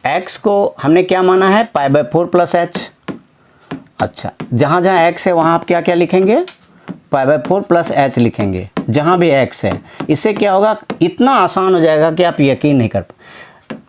x को हमने क्या माना है, π/4 प्लस h। अच्छा, जहाँ जहाँ x है वहाँ आप क्या क्या लिखेंगे, π/4 प्लस h लिखेंगे, जहाँ भी x है। इससे क्या होगा, इतना आसान हो जाएगा कि आप यकीन नहीं कर,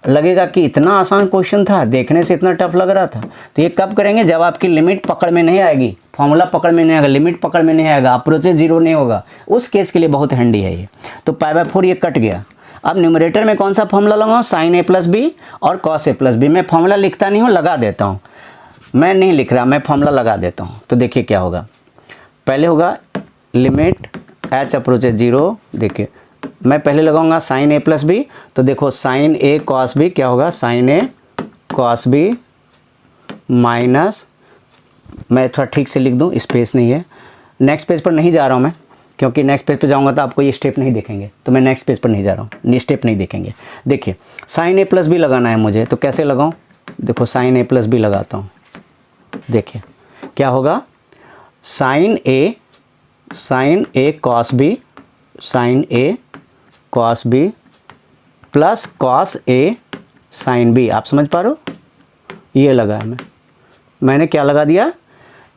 लगेगा कि इतना आसान क्वेश्चन था, देखने से इतना टफ लग रहा था। तो ये कब करेंगे, जब आपकी लिमिट पकड़ में नहीं आएगी, फॉर्मूला पकड़ में नहीं आएगा, लिमिट पकड़ में नहीं आएगा, अप्रोचेज 0 नहीं होगा, उस केस के लिए बहुत हैंडी है ये। तो π/4 ये कट गया। अब न्यूमरेटर में कौन सा फॉर्मूला लगाऊँ, sin a + b और cos a + b। मैं फॉर्मूला लिखता नहीं हूँ, लगा देता हूँ, मैं नहीं लिख रहा, मैं फॉर्मूला लगा देता हूँ। तो देखिए क्या होगा, पहले होगा लिमिट h अप्रोचेज 0, देखिए मैं पहले लगाऊंगा sin a + b, तो देखो sin a cos b क्या होगा, sin a cos b minus, मैं थोड़ा ठीक से लिख दूं, स्पेस नहीं है। नेक्स्ट पेज पर नहीं जा रहा हूं मैं, क्योंकि नेक्स्ट पेज पर जाऊंगा तो आपको ये स्टेप नहीं देखेंगे, तो मैं नेक्स्ट पेज पर नहीं जा रहा हूँ, स्टेप नहीं देखेंगे। देखिए sin a + b लगाना है मुझे, तो कैसे लगाऊँ, देखो sin a + b लगाता हूँ। देखिए क्या होगा, sin a cos b, sin a cos b plus cos a sin b। आप समझ पा रहे हो, ये लगाया मैंने क्या लगा दिया,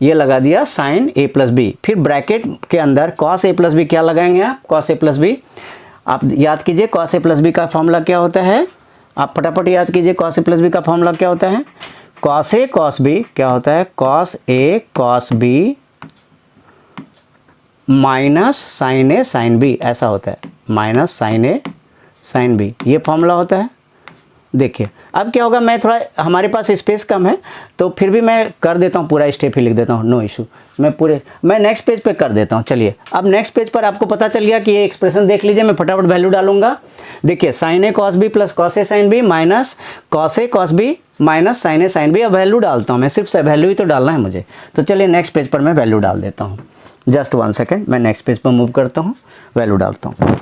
ये लगा दिया sin a + b। फिर ब्रैकेट के अंदर cos a + b क्या लगाएंगे आप, cos a + b। आप याद कीजिए cos a + b का फॉर्मूला क्या होता है, आप फटाफट याद कीजिए cos a + b का फॉर्मूला क्या होता है, cos a cos b क्या होता है, cos a cos b minus sin a sin b, ऐसा होता है, minus sin a sin b, ये फॉर्मूला होता है। देखिए अब क्या होगा, मैं थोड़ा हमारे पास स्पेस कम है तो फिर भी मैं कर देता हूँ, पूरा स्टेप ही लिख देता हूँ, नो इशू। मैं नेक्स्ट पेज पे कर देता हूँ। चलिए अब नेक्स्ट पेज पर आपको पता चल गया कि ये एक्सप्रेशन देख लीजिए, मैं फटाफट वैल्यू डालूंगा। देखिए sign A cos B plus cos A sine B minus cos A cos B minus sign A sine B. अब वैल्यू डालता हूँ मैं, सिर्फ वैल्यू ही तो डालना है मुझे। तो चलिए नेक्स्ट पेज पर मैं वैल्यू डाल देता हूँ। जस्ट 1 सेकेंड, मैं नेक्स्ट पेज पर मूव करता हूँ, वैल्यू डालता हूँ।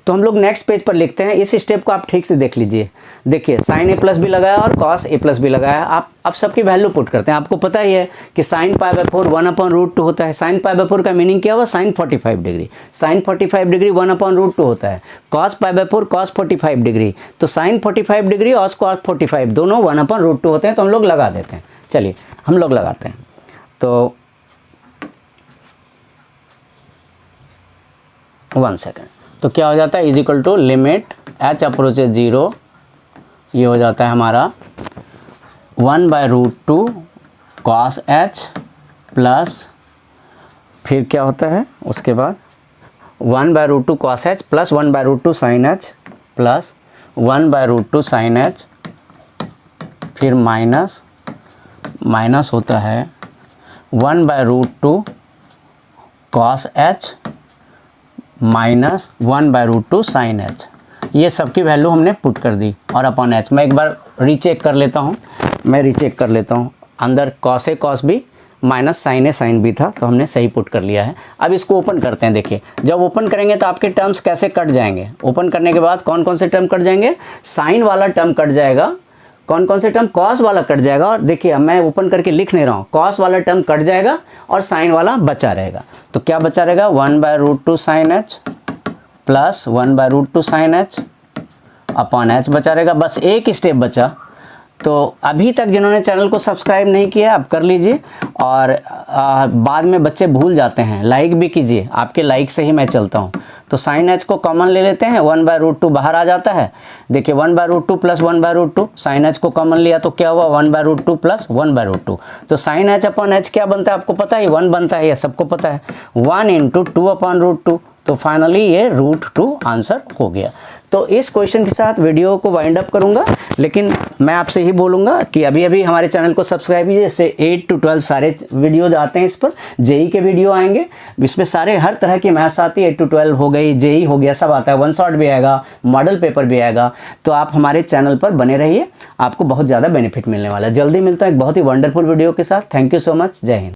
तो हम लोग नेक्स्ट पेज पर लिखते हैं। इस स्टेप को आप ठीक से देख लीजिए। देखिए साइन ए प्लस भी लगाया और कॉस ए प्लस भी लगाया। आप अब सबकी वैल्यू पुट करते हैं। आपको पता ही है कि साइन पाई बाय 4 1/√2 होता है। साइन पाई बाय 4 का मीनिंग क्या हुआ, साइन 45 डिग्री। साइन 45 डिग्री 1/√2 होता है। Cos pi by 4 cos 45 degree. तो साइन 45 डिग्री और कॉस 45 दोनों 1/√2 होते हैं। तो हम लोग लगा देते हैं। चलिए हम लोग लगाते हैं। तो 1 सेकेंड, तो क्या हो जाता है, is equal to limit h approaches 0, ये हो जाता है हमारा 1/√2 कॉस h प्लस फिर क्या होता है उसके बाद 1/√2 cos h plus 1/√2 sine h plus 1/√2 sine h, फिर माइनस होता है 1/√2 cos h minus 1/√2 sine h। ये सबकी वैल्यू हमने पुट कर दी और अपॉन h। मैं एक बार रीचेक कर लेता हूँ, अंदर cos A cos B minus sign A sine B था, तो हमने सही पुट कर लिया है। अब इसको ओपन करते हैं। देखिए जब ओपन करेंगे तो आपके टर्म्स कैसे कट जाएंगे। ओपन करने के बाद कौन कौन से टर्म कट जाएंगे, साइन वाला टर्म कट जाएगा, कौन कौन से टर्म, कॉस वाला कट जाएगा। और देखिए मैं ओपन करके लिख नहीं रहा हूँ, कॉस वाला टर्म कट जाएगा और साइन वाला बचा रहेगा। तो क्या बचा रहेगा, 1/√2 sine h plus 1/√2 sine h upon h बचा रहेगा। बस एक स्टेप बचा। तो अभी तक जिन्होंने चैनल को सब्सक्राइब नहीं किया आप कर लीजिए। और बाद में बच्चे भूल जाते हैं, लाइक भी कीजिए, आपके लाइक से ही मैं चलता हूँ। तो साइन h को कॉमन ले लेते हैं, 1/√2 बाहर आ जाता है। देखिए 1/√2 प्लस 1/√2, साइन h को कॉमन लिया तो क्या हुआ, 1/√2 प्लस 1/√2। तो साइन h अपॉन h क्या बनता है आपको पता है, 1 बनता है, ये सबको पता है। 1 × 2/√2, तो फाइनली ये √2 आंसर हो गया। तो इस क्वेश्चन के साथ वीडियो को वाइंड अप करूंगा, लेकिन मैं आपसे ही बोलूँगा कि अभी अभी हमारे चैनल को सब्सक्राइब कीजिए। इससे 8 to 12 सारे वीडियोज आते हैं, इस पर जेई के वीडियो आएंगे, इसमें सारे हर तरह की मैथ्स आती है। 8 to 12 हो गई, जेई हो गया, सब आता है। 1 शॉट भी आएगा, मॉडल पेपर भी आएगा। तो आप हमारे चैनल पर बने रहिए, आपको बहुत ज़्यादा बेनिफिट मिलने वाला है। जल्दी मिलता है एक बहुत ही वंडरफुल वीडियो के साथ। थैंक यू सो मच, जय हिंद।